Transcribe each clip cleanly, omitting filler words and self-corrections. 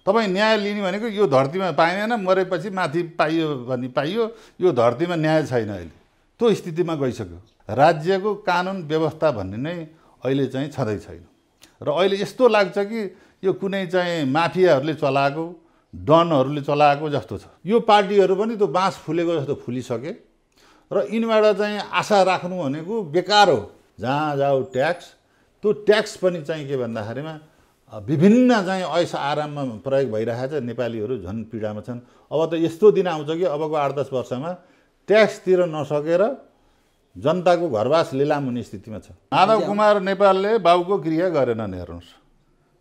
तपाईँ न्याय लिने भनेको यो धरतीमा पाइँदैन, मरेपछि माथि पाइयो भने पाइयो, यो धरतीमा न्याय छैन। अहिले त्यो स्थितिमा गइसक्यो। राज्यको कानुन व्यवस्था भन्ने नै अहिले चाहिँ छँदै छैन र अहिले यस्तो लाग्छ कि यो कुनै चाहिँ माफियाहरूले चलाएको, डनहरूले चलाएको जस्तो छ। यो पार्टीहरू पनि त्यो बाँस फुलेको जस्तो फुलिसके र यिनबाट चाहिँ आशा राख्नु भनेको बेकार हो। जहाँ जाऊ ट्याक्स, त्यो ट्याक्स पनि चाहिँ के भन्दाखेरिमा विभिन्न चाहिँ ऐस आराममा प्रयोग भइरहेको छ। नेपालीहरू झन् पीडामा छन्। अब त यस्तो दिन आउँछ कि अबको 8-10 वर्षमा ट्याक्स तिर नसकेर जनताको घरवास लिलाम हुने स्थितिमा छ। माधव कुमार नेपालले बाबुको क्रिया गरेनन्, हेर्नुहोस्।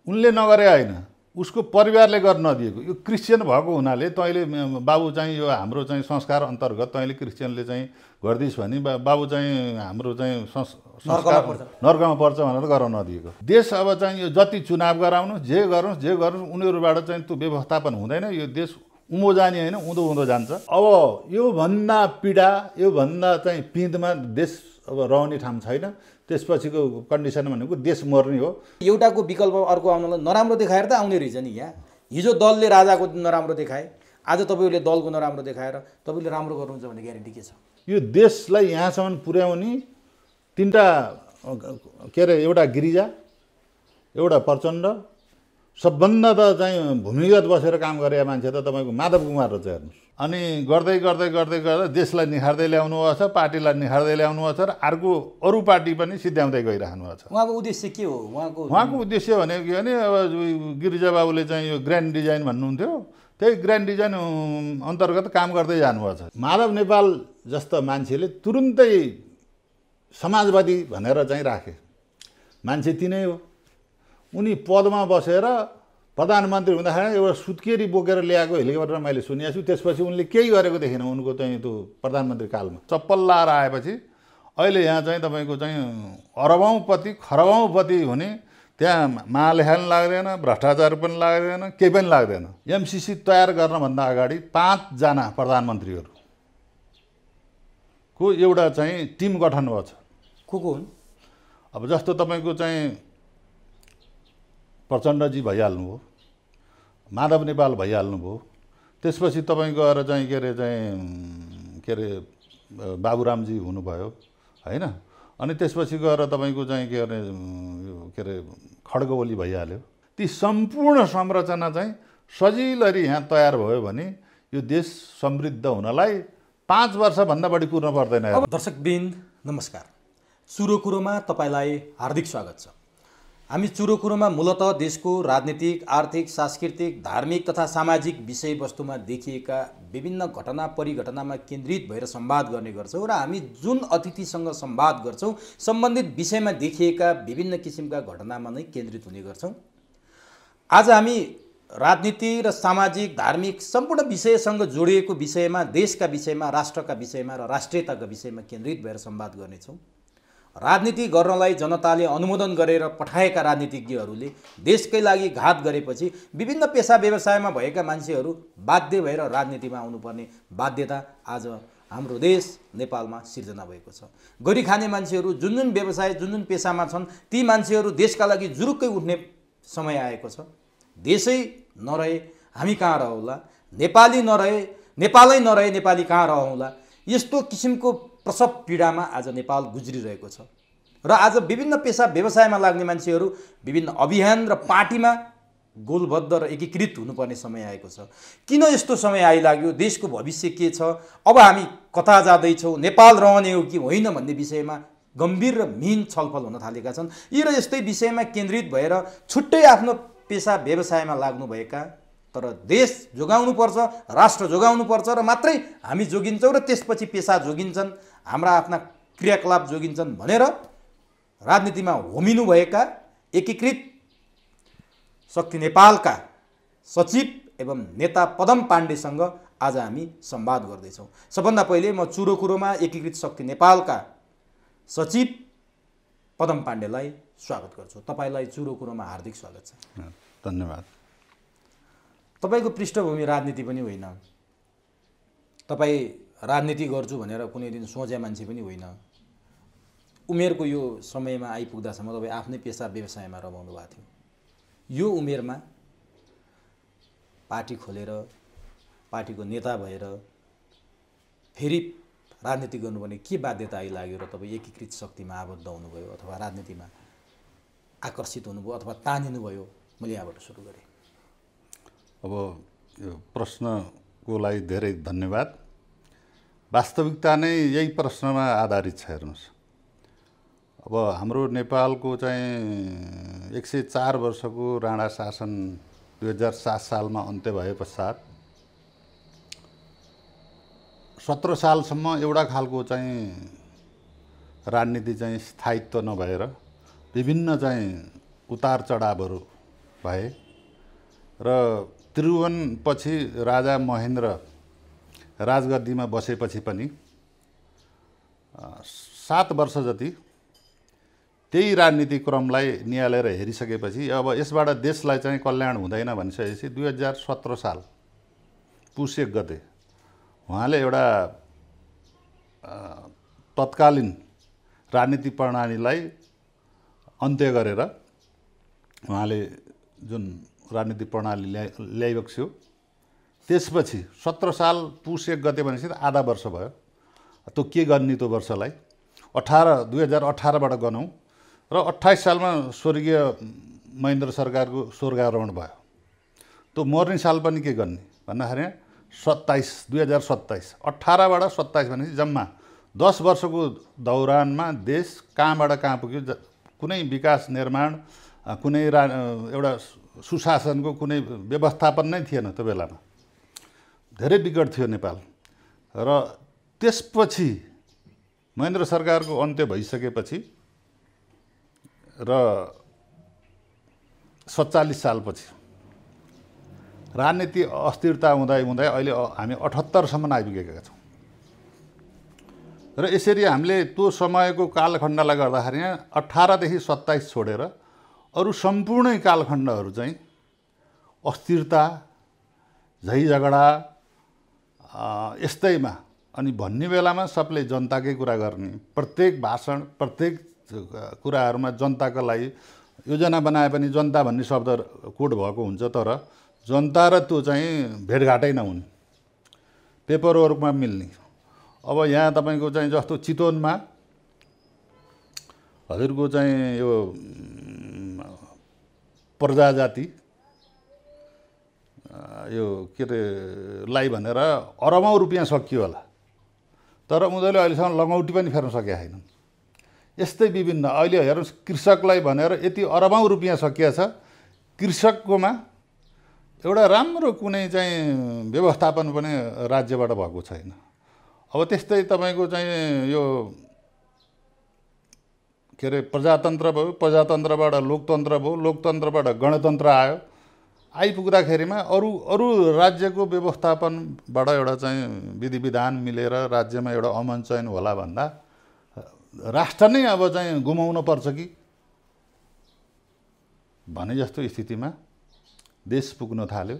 उनले नगरे होइन, उसको परिवारले गर्न नदिएको। यो क्रिस्चियन भएको हुनाले तैँले बाबु चाहिँ यो हाम्रो चाहिँ संस्कार अन्तर्गत तैँले क्रिस्चियनले चाहिँ गरिदिस् भने बाबु चाहिँ हाम्रो चाहिँ संस्कार नर्कमा पर्छ भनेर गर्न नदिएको। देश अब चाहिँ यो जति चुनाव गराउनु, जे गर्नुहोस् उनीहरूबाट चाहिँ त्यो व्यवस्थापन हुँदैन। यो देश उँभो जाने होइन, उँधो उँधो जान्छ। अब योभन्दा पीडा, योभन्दा चाहिँ पिँधमा देश अब रहने ठाउँ छैन। त्यसपछिको कन्डिसन भनेको देश मर्ने हो। एउटाको विकल्प अर्को आउनलाई नराम्रो देखाएर त आउने रहेछ नि। यहाँ हिजो दलले राजाको नराम्रो देखाए, आज तपाईँहरूले दलको नराम्रो देखाएर तपाईँले राम्रो गर्नुहुन्छ भन्ने ग्यारेन्टी के छ? यो देशलाई यहाँसम्म पुर्याउने तीनटा के अरे, एउटा गिरिजा, एउटा प्रचण्ड, सबभन्दा त चाहिँ भूमिगत बसेर काम गरे मान्छे त तपाईँको माधव कुमार रहेछ। हेर्नुहोस्। अनि गर्दै गर्दै गर्दै गर्दै देशलाई निखार्दै ल्याउनु भएको छ, पार्टीलाई निखार्दै ल्याउनु भएको छ र अर्को अरू पार्टी पनि सिद्ध्याउँदै गइरहनु भएको छ। उहाँको उद्देश्य के हो? उहाँको उद्देश्य भनेको के भने अब गिरिजा बाबुले चाहिँ यो ग्रान्ड डिजाइन भन्नुहुन्थ्यो, त्यही ग्रान्ड डिजाइन अन्तर्गत काम गर्दै जानुभएको छ। माधव नेपाल जस्तो मान्छेले तुरुन्तै समाजवादी भनेर चाहिँ राखे मान्छे तिनै हो। उनी पदमा बसेर प्रधानमन्त्री हुँदाखेरि एउटा सुत्केरी बोकेर ल्याएको हेलिकप्टर मैले सुनेको छु। त्यसपछि उनले केही गरेको देखिनँ उनको चाहिँ त्यो प्रधानमन्त्री कालमा। चप्पल लाएर आएपछि अहिले यहाँ चाहिँ तपाईँको चाहिँ अरबौँपति खरबौँपति हुने, त्यहाँ महालेखा पनि लाग्दैन, भ्रष्टाचार पनि लाग्दैन, केही पनि लाग्दैन। एमसिसी तयार गर्नभन्दा अगाडि 5 जना प्रधानमन्त्रीहरूको एउटा चाहिँ टिम गठन भएको छ। को हुन्? अब जस्तो तपाईँको चाहिँ प्रचण्डजी भइहाल्नुभयो, माधव नेपाल भइहाल्नुभयो, त्यसपछि तपाईँ गएर चाहिँ के अरे बाबुरामजी हुनुभयो होइन। अनि त्यसपछि गएर तपाईँको चाहिँ के अरे खड्गवली भइहाल्यो। ती सम्पूर्ण संरचना चाहिँ सजिलरी यहाँ तयार भयो भने यो देश समृद्ध हुनलाई 5 वर्षभन्दा बढी कुर्न पर्दैन। दर्शकवृन्द नमस्कार, चुरो कुरोमा तपाईँलाई हार्दिक स्वागत छ। हामी चुरो कुरोमा मूलतः देशको राजनीतिक, आर्थिक, सांस्कृतिक, धार्मिक तथा सामाजिक विषयवस्तुमा देखिएका विभिन्न घटना परिघटनामा केन्द्रित भएर संवाद गर्ने गर्छौँ र हामी जुन अतिथिसँग संवाद गर्छौँ सम्बन्धित विषयमा देखिएका विभिन्न किसिमका घटनामा नै केन्द्रित हुने गर्छौँ। आज हामी राजनीति र सामाजिक, धार्मिक सम्पूर्ण विषयसँग जोडिएको विषयमा, देशका विषयमा, राष्ट्रका विषयमा र राष्ट्रियताका विषयमा केन्द्रित भएर संवाद गर्नेछौँ। राजनीति गर्नलाई जनताले अनुमोदन गरेर पठाएका राजनीतिज्ञहरूले देशकै लागि घात गरेपछि विभिन्न पेसा व्यवसायमा भएका मान्छेहरू बाध्य भएर राजनीतिमा आउनुपर्ने बाध्यता आज हाम्रो देश नेपालमा सिर्जना भएको छ। गरी खाने मान्छेहरू जुन जुन व्यवसाय, जुन जुन पेसामा छन् ती मान्छेहरू देशका लागि जुरुक्कै उठ्ने समय आएको छ। देशै नरहे हामी कहाँ रहौँला, नेपाली नरहे नेपालै नरहे नेपाली कहाँ रहौँला, यस्तो किसिमको प्रसव पीडामा आज नेपाल गुज्रिरहेको छ। र आज विभिन्न पेसा व्यवसायमा लाग्ने मान्छेहरू विभिन्न अभियान र पार्टीमा गोलबद्ध र एकीकृत हुनुपर्ने समय आएको छ। किन यस्तो समय आइलाग्यो? देशको भविष्य के छ? अब हामी कता जाँदैछौँ? नेपाल रहने हो कि होइन भन्ने विषयमा गम्भीर र मिहिन छलफल हुन थालेका छन्। यी र यस्तै विषयमा केन्द्रित भएर छुट्टै आफ्नो पेसा व्यवसायमा लाग्नुभएका तर देश जोगाउनुपर्छ, राष्ट्र जोगाउनुपर्छ र मात्रै हामी जोगिन्छौँ र त्यसपछि पेसा जोगिन्छन्, हाम्रा आफ्ना क्रियाकलाप जोगिन्छन् भनेर राजनीतिमा होमिनुभएका एकीकृत शक्ति नेपालका सचिव एवं नेता पदम पाण्डेसँग आज हामी संवाद गर्दैछौँ। सबभन्दा पहिले म चुरो कुरोमा एकीकृत शक्ति नेपालका सचिव पदम पाण्डेलाई स्वागत गर्छु। तपाईँलाई चुरो कुरोमा हार्दिक स्वागत छ। धन्यवाद। तपाईँको पृष्ठभूमि राजनीति पनि होइन, तपाईँ राजनीति गर्छु भनेर कुनै दिन सोचे मान्छे पनि होइन। उमेरको यो समयमा आइपुग्दासम्म तपाईँ आफ्नै पेसा व्यवसायमा रमाउनु भएको थियो। यो उमेरमा पार्टी खोलेर पार्टीको नेता भएर फेरि राजनीति गर्नुपर्ने के बाध्यता आइलाग्यो र तपाईँ एकीकृत शक्तिमा आबद्ध हुनुभयो अथवा राजनीतिमा आकर्षित हुनुभयो अथवा तानिनुभयो? मैले यहाँबाट सुरु गरेँ। अब यो प्रश्नको लागि धेरै धन्यवाद। वास्तविकता नै यही प्रश्नमा आधारित छ। हेर्नुहोस्, अब हाम्रो नेपालको चाहिँ 104 वर्षको राणा शासन 2007 सालमा अन्त्य भए पश्चात 17 सालसम्म एउटा खालको चाहिँ राजनीति चाहिँ स्थायित्व नभएर विभिन्न चाहिँ उतार चढावहरू भए र त्रिभुवनपछि राजा महेन्द्र राजगद्दीमा बसेपछि पनि 7 वर्ष जति त्यही राजनीतिक क्रमलाई निहालेर हेरिसकेपछि अब यसबाट देशलाई चाहिँ कल्याण हुँदैन भनिसकेपछि 2017 साल पुस 1 गते उहाँले एउटा तत्कालीन राजनीतिक प्रणालीलाई अन्त्य गरेर उहाँले जुन राजनीतिक प्रणाली ल्याइएको थियो त्यसपछि 17 साल पुस 1 गते भनेपछि आधा वर्ष भयो। त्यो के गर्ने त्यो वर्षलाई 2018बाट गनौँ र 28 सालमा स्वर्गीय महेन्द्र सरकारको स्वर्गारोहण भयो। त्यो मर्ने साल पनि के गर्ने भन्दाखेरि 2027 18बाट 27 भनेपछि जम्मा 10 वर्षको दौरानमा देश कहाँबाट कहाँ पुग्यो, कुनै विकास निर्माण कुनै एउटा सुशासनको कुनै व्यवस्थापन नै थिएन। त्यो बेलामा धेरै विकट थियो नेपाल। र त्यसपछि महेन्द्र सरकारको अन्त्य भइसकेपछि र 47 सालपछि राजनीति अस्थिरता हुँदै हुँदै अहिले हामी 78 सम्म आइपुगेका छौँ। र यसरी हामीले त्यो समयको कालखण्डलाई गर्दाखेरि 18 देखि 27 छोडेर अरू सम्पूर्ण कालखण्डहरू चाहिँ अस्थिरता, झैझगडा यस्तैमा, अनि भन्ने बेलामा सबले जनताकै कुरा गर्ने, प्रत्येक भाषण प्रत्येक कुराहरूमा जनताको लागि योजना बनाए पनि जनता भन्ने शब्द कोड भएको हुन्छ, तर जनता र त्यो चाहिँ भेटघाटै नहुने, पेपरवर्कमा मिल्ने। अब यहाँ तपाईँको चाहिँ जस्तो चितवनमा हजुरको चाहिँ यो प्रजा जाति यो के अरे लाई भनेर अरबौँ रुपियाँ सकियो होला, तर उनीहरूले अहिलेसम्म लगौटी पनि फेर्न सकेका छैनन्। यस्तै विभिन्न अहिले हेर्नुहोस्, कृषकलाई भनेर यति अरबौँ रुपियाँ सकिया छ, कृषककोमा एउटा राम्रो कुनै चाहिँ व्यवस्थापन पनि राज्यबाट भएको छैन। अब त्यस्तै तपाईँको चाहिँ यो के अरे प्रजातन्त्र भयो, प्रजातन्त्रबाट लोकतन्त्र भयो, लोकतन्त्रबाट गणतन्त्र आयो, आइपुग्दाखेरिमा अरू राज्यको व्यवस्थापनबाट एउटा चाहिँ विधि विधान मिलेर राज्यमा एउटा अमन चयन होला भन्दा राष्ट्र नै अब चाहिँ गुमाउन पर्छ कि भने जस्तो स्थितिमा देश पुग्न थाल्यो।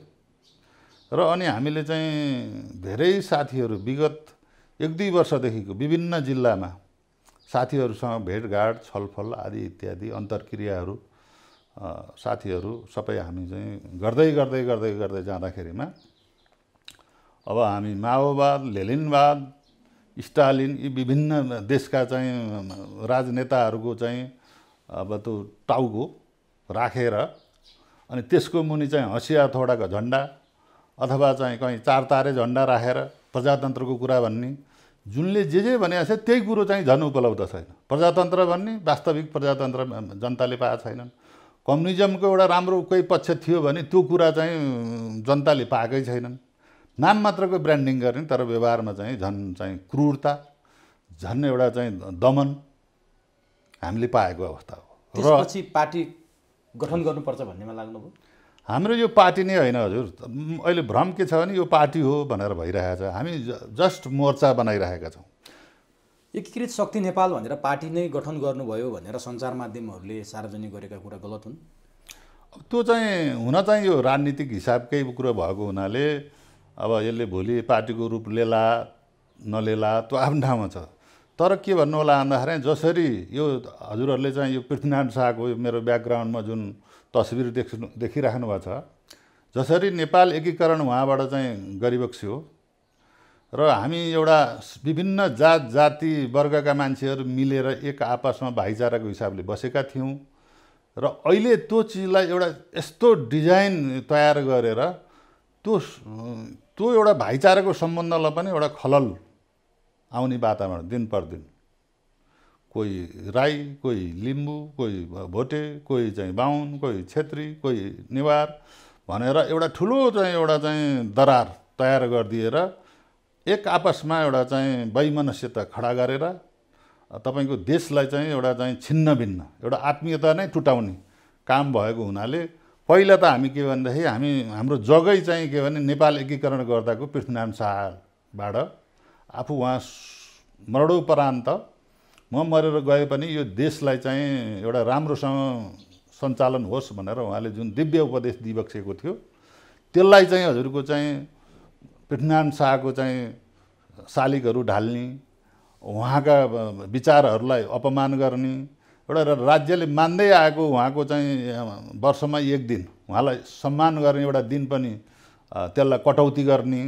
र अनि हामीले चाहिँ धेरै साथीहरू विगत 1-2 वर्षदेखिको विभिन्न जिल्लामा साथीहरूसँग भेटघाट, छलफल आदि इत्यादि अन्तर्क्रियाहरू साथीहरू सबै हामी चाहिँ गर्दै जाँदाखेरिमा अब हामी माओवाद, लेनिनवाद, स्टालिन यी विभिन्न देशका चाहिँ राजनेताहरूको चाहिँ अब त्यो टाउको राखेर अनि त्यसको मुनि चाहिँ हँसिया थोडाको झन्डा अथवा चाहिँ कहीँ 4 तारे झन्डा राखेर प्रजातन्त्रको कुरा भन्ने, जुनले जे भनेको छ त्यही कुरो चाहिँ झन् उपलब्ध छैन। प्रजातन्त्र भन्ने वास्तविक प्रजातन्त्र जनताले पाएका छैनन्। कम्युनिजमको एउटा राम्रो कोही पक्ष थियो भने त्यो कुरा चाहिँ जनताले पाएकै छैनन्। नाम मात्रको ब्रान्डिङ गर्ने, तर व्यवहारमा चाहिँ झन् चाहिँ क्रूरता, झन् एउटा चाहिँ दमन हामीले पाएको अवस्था हो। त्यसपछि पार्टी गठन गर्नुपर्छ भन्नेमा लाग्नुभयो? हाम्रो यो पार्टी नै होइन हजुर, अहिले भ्रम के छ भने यो पार्टी हो भनेर भइरहेको छ। हामी जस्ट मोर्चा बनाइरहेका छौँ। एकीकृत शक्ति नेपाल भनेर पार्टी नै गठन गर्नुभयो भनेर सञ्चार माध्यमहरूले सार्वजनिक गरेका कुरा गलत हुन्? त्यो चाहिँ हुन चाहिँ यो राजनीतिक हिसाबकै कुरो भएको हुनाले अब यसले भोलि पार्टीको रूप लेला नलेला त्यो आफ्नो ठाउँमा छ। तर के भन्नु होला भन्दाखेरि जसरी यो हजुरहरूले चाहिँ यो पृथ्वीनारायण शाहको मेरो ब्याकग्राउन्डमा जुन तस्बिर देखिराख्नु भएको छ, जसरी नेपाल एकीकरण उहाँबाट चाहिँ गरिबक्स्यो र हामी एउटा विभिन्न जात जाति वर्गका मान्छेहरू मिलेर एक आपसमा भाइचाराको हिसाबले बसेका थियौँ र अहिले त्यो चिजलाई एउटा यस्तो डिजाइन तयार गरेर त्यो एउटा भाइचाराको सम्बन्धलाई पनि एउटा खलल आउने वातावरण दिन प्रतिदिन कोही राई कोही लिम्बू कोही भोटे कोही चाहिँ बाहुन कोही छेत्री कोही नेवार भनेर एउटा ठुलो चाहिँ दरार तयार गरिदिएर एक आपसमा एउटा चाहिँ वैमनस्यता खडा गरेर तपाईको देशलाई चाहिँ एउटा चाहिँ छिन्न भिन्न एउटा आत्मीयता नै टुटाउने काम भएको हुनाले पहिला त हामी के भन्दाखेरि हाम्रो जगै चाहिँ के भने नेपाल एकीकरण गर्दाको पृथ्वीनारायण शाहबाट आफू उहाँ मरणोपरान्त म मरेर गए पनि यो देशलाई चाहिँ एउटा राम्रोसँग सञ्चालन होस् भनेर उहाँले जुन दिव्य उपदेश दिइबक्सेको थियो त्यसलाई चाहिँ हजुरको चाहिँ पृथ्वीनारायण शाहको चाहिँ शालिगहरू ढाल्ने उहाँका विचारहरूलाई अपमान गर्ने एउटा राज्यले मान्दै आएको उहाँको चाहिँ वर्षमा एक दिन उहाँलाई सम्मान गर्ने एउटा दिन पनि त्यसलाई कटौती गर्ने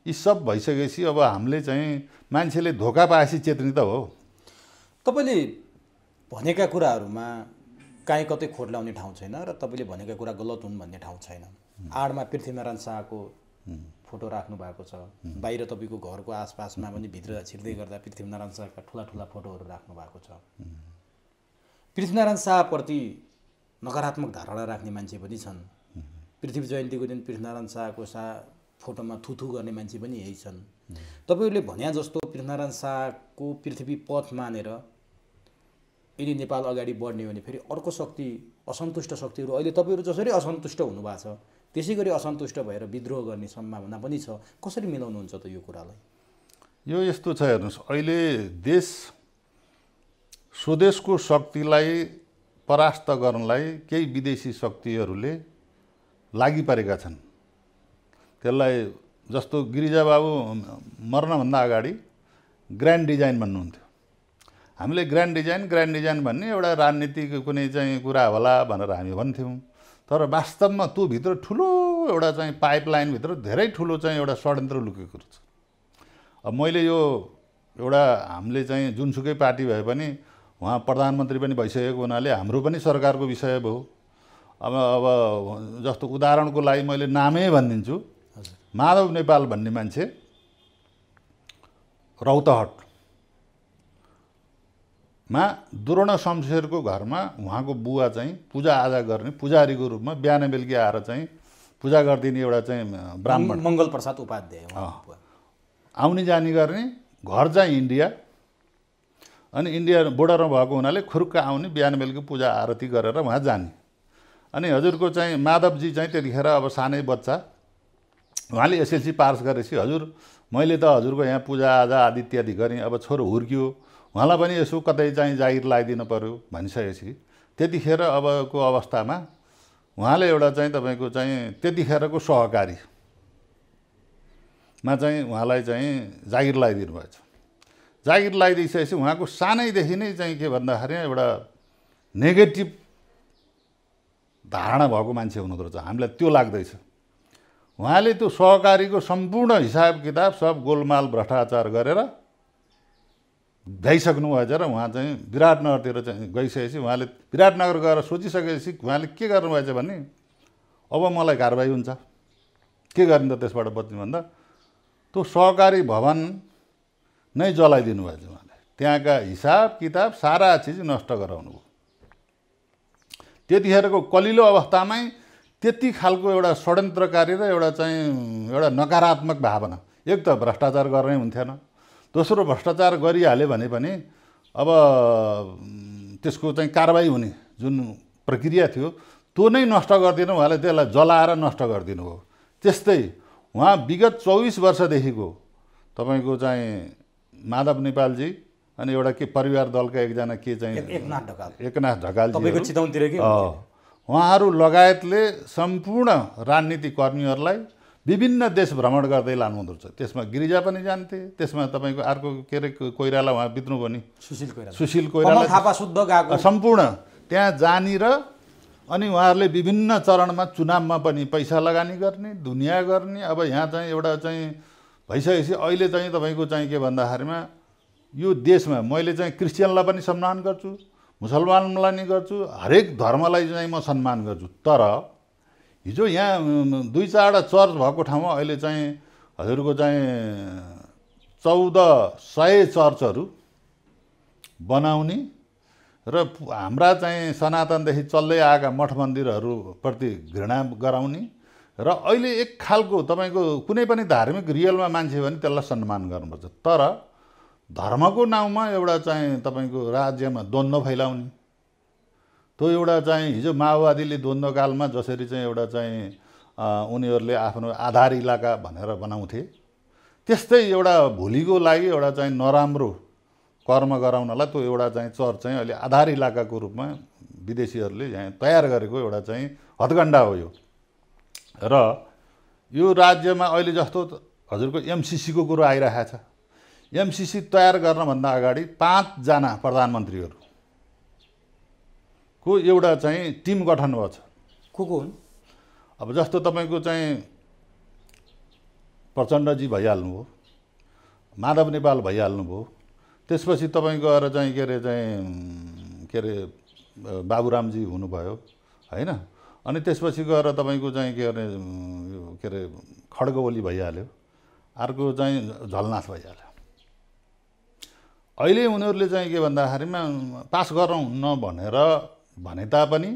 यी सब भइसकेपछि अब हामीले चाहिँ मान्छेले धोका पाएपछि चेतनी त हो। तपाईँले भनेका कुराहरूमा काहीँ कतै खोट लाउने ठाउँ छैन र तपाईँले भनेका कुरा गलत हुन् भन्ने ठाउँ छैन। आडमा पृथ्वीनारायण शाहको फोटो राख्नु भएको छ, बाहिर तपाईँको घरको आसपासमा पनि भित्र छिर्दै गर्दा पृथ्वीनारायण शाहका ठुला ठुला फोटोहरू राख्नु भएको छ। पृथ्वीनारायण शाहप्रति नकारात्मक धारणा राख्ने मान्छे पनि छन्। पृथ्वी जयन्तीको दिन पृथ्वीनारायण शाहको फोटोमा थुथु गर्ने मान्छे पनि यही छन्। तपाईँहरूले भने जस्तो पृथ्वीनारायण शाहको पृथ्वी पथ मानेर यदि नेपाल अगाडि बढ्ने हो भने फेरि अर्को शक्ति असन्तुष्ट शक्तिहरू अहिले तपाईँहरू जसरी असन्तुष्ट हुनुभएको छ त्यसै गरी असन्तुष्ट भएर विद्रोह गर्ने सम्भावना पनि छ। कसरी मिलाउनुहुन्छ त यो कुरालाई? यो यस्तो छ हेर्नुहोस्, अहिले देश स्वदेशको शक्तिलाई परास्त गर्नलाई केही विदेशी शक्तिहरूले लागि परेका छन्। त्यसलाई जस्तो गिरिजाबाबु मर्नभन्दा अगाडि ग्रान्ड डिजाइन भन्नुहुन्थ्यो। हामीले ग्रान्ड डिजाइन भन्ने एउटा राजनीतिक कुनै चाहिँ कुरा होला भनेर हामी भन्थ्यौँ, तर वास्तवमा त्यो भित्र ठुलो एउटा चाहिँ पाइपलाइनभित्र धेरै ठुलो चाहिँ एउटा षड्यन्त्र लुकेको छ। अब मैले यो एउटा हामीले चाहिँ जुनसुकै पार्टी भए पनि उहाँ प्रधानमन्त्री पनि भइसकेको हुनाले हाम्रो पनि सरकारको विषय भयो। अब जस्तो उदाहरणको लागि मैले नामै भनिदिन्छु, माधव नेपाल भन्ने मान्छे रौतहटमा दुर्ण शमशेरको घरमा उहाँको बुवा चाहिँ पूजाआजा गर्ने पुजारीको रूपमा बिहान बेलुकी आएर चाहिँ पूजा गरिदिने एउटा चाहिँ ब्राह्मण मङ्गल प्रसाद उपाध्याय आउने जाने गर्ने, घर चाहिँ इन्डिया अनि इन्डिया बोर्डरमा भएको हुनाले खुर्क आउने, बिहान बेलुकी पूजा आरती गरेर उहाँ जाने। अनि हजुरको चाहिँ माधवजी चाहिँ त्यतिखेर अब सानै बच्चा, उहाँले एसएलसी पास गरेपछि हजुर मैले त हजुरको यहाँ पूजाआजा आदि इत्यादि गरेँ, अब छोरो हुर्कियो, उहाँलाई पनि यसो कतै चाहिँ जागिर लगाइदिनु पर्यो भनिसकेपछि त्यतिखेर अबको अवस्थामा उहाँले एउटा चाहिँ तपाईँको चाहिँ त्यतिखेरको सहकारीमा चाहिँ उहाँलाई चाहिँ जागिर लगाइदिनु भएछ। जागिर लगाइदिइसकेपछि उहाँको सानैदेखि नै चाहिँ के भन्दाखेरि एउटा नेगेटिभ धारणा भएको मान्छे हुनुहुँदो रहेछ, हामीलाई त्यो लाग्दैछ। उहाँले त्यो सहकारीको सम्पूर्ण हिसाब किताब सब गोलमाल भ्रष्टाचार गरेर भ्याइसक्नु भएछ र उहाँ चाहिँ विराटनगरतिर चाहिँ गइसकेपछि उहाँले विराटनगर गएर सोचिसकेपछि उहाँले के गर्नुभएछ भने अब मलाई कारबाही हुन्छ, के गर्ने त त्यसबाट बच्ने भन्दा त्यो सहकारी भवन नै जलाइदिनु भएछ। उहाँले त्यहाँका हिसाब किताब सारा चिज नष्ट गराउनु भयो। त्यतिखेरको कलिलो अवस्थामै त्यति खालको एउटा षड्यन्त्रकारी र एउटा चाहिँ एउटा नकारात्मक भावना, एक त भ्रष्टाचार गर्नै हुन्थेन, दोस्रो भ्रष्टाचार गरिहाल्यो भने पनि अब त्यसको चाहिँ कारबाही हुने जुन प्रक्रिया थियो त्यो नै नष्ट गरिदिनु, उहाँले त्यसलाई जलाएर नष्ट गरिदिनु हो। त्यस्तै उहाँ विगत 24 वर्षदेखिको तपाईँको चाहिँ माधव नेपालजी अनि एउटा के परिवार दलका एकजना के चाहिँ एकनाथ ढकालजी उहाँहरू लगायतले सम्पूर्ण राजनीतिक कर्मीहरूलाई विभिन्न देश भ्रमण गर्दै लानुहुँदो रहेछ। त्यसमा गिरिजा पनि जान्थे, त्यसमा तपाईँको अर्को के अरे कोइराला उहाँ बित्नु भयो नि, सुशील कोइराला सम्पूर्ण त्यहाँ जानेर अनि उहाँहरूले विभिन्न चरणमा चुनावमा पनि पैसा लगानी गर्ने, दुनियाँ गर्ने। अब यहाँ चाहिँ एउटा चाहिँ भइसकेपछि अहिले चाहिँ तपाईँको चाहिँ के भन्दाखेरिमा यो देशमा मैले चाहिँ क्रिस्चियनलाई पनि सम्मान गर्छु, मुसलमानलाई नि गर्छु, हरेक धर्मलाई चाहिँ म सम्मान गर्छु। तर हिजो यहाँ 2-4वटा चर्च भएको ठाउँमा अहिले चाहिँ हजुरको चाहिँ 1400 चर्चहरू बनाउने र हाम्रा चाहिँ सनातनदेखि चल्दै आएका मठ मन्दिरहरूप्रति घृणा गराउने र अहिले एक खालको तपाईँको कुनै पनि धार्मिक रियलमा मान्छे भने त्यसलाई सम्मान गर्नुपर्छ। तर धर्मको नाउँमा एउटा चाहिँ तपाईँको राज्यमा द्वन्द्व फैलाउने, त्यो एउटा चाहिँ हिजो माओवादीले द्वन्द्वकालमा जसरी चाहिँ एउटा चाहिँ उनीहरूले आफ्नो आधार इलाका भनेर बनाउँथे, त्यस्तै एउटा भोलिको लागि एउटा चाहिँ नराम्रो कर्म गराउनलाई त्यो एउटा चाहिँ चर्च चाहिँ अहिले आधार इलाकाको रूपमा विदेशीहरूले यहाँ तयार गरेको एउटा चाहिँ हदगण्डा हो यो। र यो राज्यमा अहिले जस्तो हजुरको एमसिसीको कुरो आइरहेको छ। एमसिसी तयार गर्नभन्दा अगाडि 5 जना प्रधानमन्त्रीहरूको एउटा चाहिँ टिम गठन भएको छ। को हुन्? अब जस्तो तपाईँको चाहिँ प्रचण्डजी भइहाल्नुभयो, माधव नेपाल भइहाल्नुभयो, त्यसपछि तपाईँको गएर चाहिँ के अरे बाबुरामजी हुनुभयो हैन। अनि त्यसपछि गएर तपाईँको चाहिँ के अरे खड्गवली भइहाल्यो, अर्को चाहिँ झलनाथ भइहाल्यो। अहिले उनीहरूले चाहिँ के भन्दाखेरिमा पास गराउन भनेर भने तापनि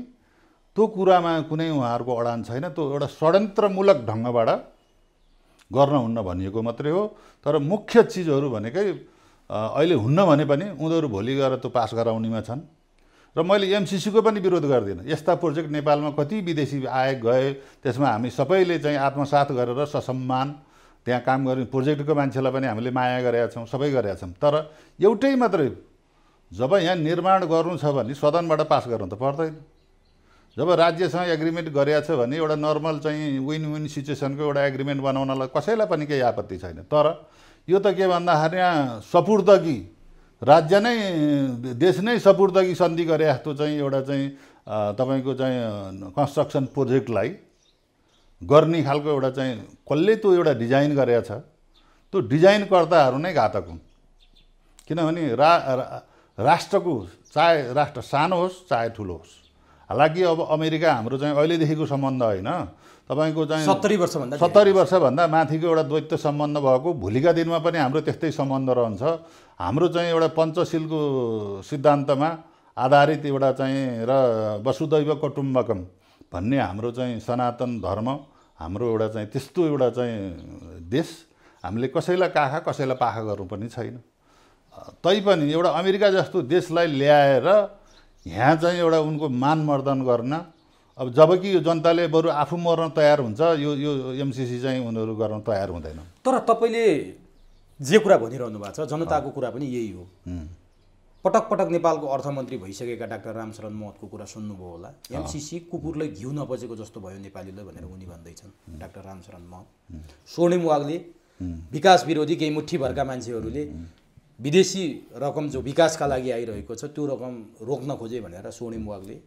त्यो कुरामा कुनै उहाँहरूको अडान छैन। त्यो एउटा षड्यन्त्रमूलक ढङ्गबाट गर्न हुन्न भनिएको मात्रै हो। तर मुख्य चिजहरू भनेकै अहिले हुन्न भने पनि उनीहरू भोलि गएर त्यो पास गराउनेमा छन्। र मैले एमसिसीको पनि विरोध गर्दिनँ। यस्ता प्रोजेक्ट नेपालमा कति विदेशी आए गए, त्यसमा हामी सबैले चाहिँ आत्मसात गरेर ससम्मान त्यहाँ काम गर्ने प्रोजेक्टको मान्छेलाई पनि हामीले माया गरेका छौँ, सबै गरेका छौँ। तर एउटै मात्रै जब यहाँ निर्माण गर्नु छ भने सदनबाट पास गर्नु त पर्दैन। जब राज्यसँग एग्रिमेन्ट गरेका छ भने एउटा नर्मल चाहिँ विन विन सिचुएसनको एउटा एग्रिमेन्ट बनाउनलाई कसैलाई पनि केही आपत्ति छैन। तर यो त के भन्दाखेरि यहाँ सपुर्दगी राज्य नै देश नै सपुर्दगी सन्धि गरे जस्तो चाहिँ एउटा चाहिँ तपाईँको चाहिँ कन्स्ट्रक्सन प्रोजेक्टलाई गर्ने खालको एउटा चाहिँ कसले त्यो एउटा डिजाइन गरेको छ, त्यो डिजाइनकर्ताहरू नै घातक हुन्। किनभने राष्ट्रको चाहे राष्ट्र सानो होस् चाहे ठुलो होस्, हालाकि अब अमेरिका हाम्रो चाहिँ अहिलेदेखिको सम्बन्ध होइन, तपाईँको चाहिँ 70 वर्षभन्दा माथिको एउटा द्वैत सम्बन्ध भएको, भोलिका दिनमा पनि हाम्रो त्यस्तै सम्बन्ध रहन्छ। हाम्रो चाहिँ एउटा पञ्चशीलको सिद्धान्तमा आधारित एउटा चाहिँ र वसुदैव कुटुम्बकम भन्ने हाम्रो चाहिँ सनातन धर्म, हाम्रो एउटा चाहिँ त्यस्तो एउटा चाहिँ देश, हामीले कसैलाई काखा कसैलाई पाखा गर्नु पनि छैन। तैपनि एउटा अमेरिका जस्तो देशलाई ल्याएर यहाँ चाहिँ एउटा उनको मानमर्दन गर्न, अब जबकि यो जनताले बरु आफू मर्न तयार हुन्छ, यो एमसिसी चाहिँ उनीहरू गर्न तयार हुँदैन। तर तपाईँले जे कुरा भनिरहनु भएको छ जनताको कुरा पनि यही हो। पटक पटक नेपालको अर्थमन्त्री भइसकेका डाक्टर रामशरण महतको कुरा सुन्नुभयो होला। एमसिसी कुकुरलाई घिउ नपचेको जस्तो भयो नेपालीलाई भनेर उनी भन्दैछन् डाक्टर रामशरण महत। स्वर्णिम वागले विकास विरोधी केही मुठ्ठीभरका मान्छेहरूले विदेशी रकम जो विकासका लागि आइरहेको छ त्यो रकम रोक्न खोजे भनेर स्वर्णिम वागले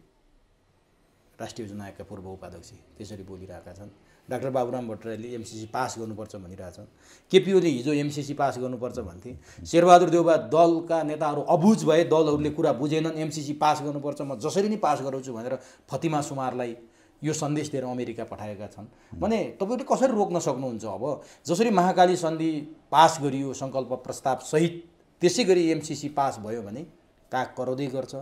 राष्ट्रिय योजना आयोगका पूर्व उपाध्यक्ष त्यसरी बोलिरहेका छन्। डाक्टर बाबुराम भट्टराईले एमसिसी पास गर्नुपर्छ भनिरहेछन्। केपीओले हिजो एमसिसी पास गर्नुपर्छ भन्थे। शेरबहादुर देउबा दलका नेताहरू अबुझ भए, दलहरूले कुरा बुझेनन्, एमसिसी पास गर्नुपर्छ, म जसरी नै पास गराउँछु भनेर फतिमा सुमारलाई यो सन्देश दिएर अमेरिका पठाएका छन्। भने तपाईँले कसरी रोक्न सक्नुहुन्छ? अब जसरी महाकाली सन्धि पास गरियो सङ्कल्प प्रस्ताव सहित, त्यसै गरी एमसिसी पास भयो भने काग कराउँदै गर्छ,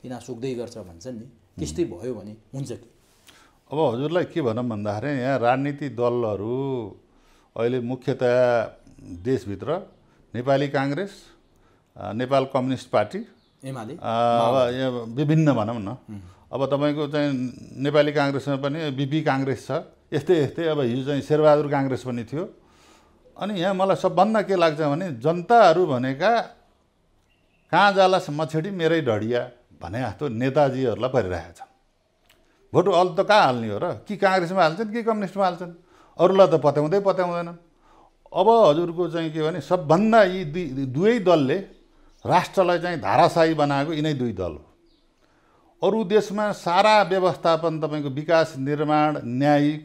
तिना सुक्दै गर्छ भन्छन् नि, त्यस्तै भयो भने हुन्छ कि? अब हजुरलाई के भनौँ भन्दाखेरि यहाँ राजनीति दलहरू अहिले मुख्यतया देशभित्र नेपाली काङ्ग्रेस, नेपाल कम्युनिस्ट पार्टी, एमाले, अब यहाँ विभिन्न भनौँ न। अब तपाईँको चाहिँ नेपाली काङ्ग्रेसमा पनि बिपी काङ्ग्रेस छ, यस्तै यस्तै। अब हिजो चाहिँ शेरबहादुर काङ्ग्रेस पनि थियो। अनि यहाँ मलाई सबभन्दा के लाग्छ भने जनताहरू भनेका कहाँ जालास मछेडी मेरै ढडिया भने जस्तो नेताजीहरूलाई परिरहेको छ। भोट अल त कहाँ हाल्ने हो र? कि काङ्ग्रेसमा हाल्छन् कि कम्युनिस्टमा हाल्छन्, अरूलाई त पत्याउँदैनन्। अब हजुरको चाहिँ के भने सबभन्दा यी दुवै दलले राष्ट्रलाई चाहिँ धाराशाही बनाएको यिनै दुई दल हो। अरू देशमा सारा व्यवस्थापन तपाईँको विकास निर्माण न्यायिक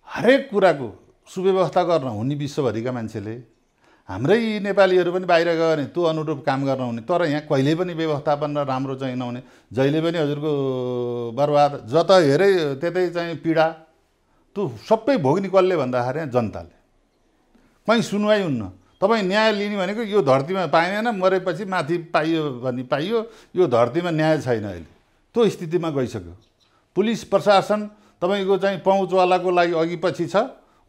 हरेक कुराको सुव्यवस्था गर्न हुने विश्वभरिका मान्छेले, हाम्रै नेपालीहरू पनि बाहिर गयो भने त्यो अनुरूप काम गर्न हुने, तर यहाँ कहिल्यै पनि व्यवस्थापन र राम्रो चाहिँ नहुने, जहिले पनि हजुरको बर्बाद, जता हेरे त्यतै चाहिँ पीडा, त्यो सबै भोग्ने कसले भन्दाखेरि जनताले। कहीँ सुनवाई हुन्न। तपाईँ न्याय लिने भनेको यो धरतीमा पाइँदैन, मरेपछि माथि पाइयो भने पाइयो, यो धरतीमा न्याय छैन अहिले, त्यो स्थितिमा गइसक्यो। पुलिस प्रशासन तपाईँको चाहिँ पहुँचवालाको लागि अघि पछि छ,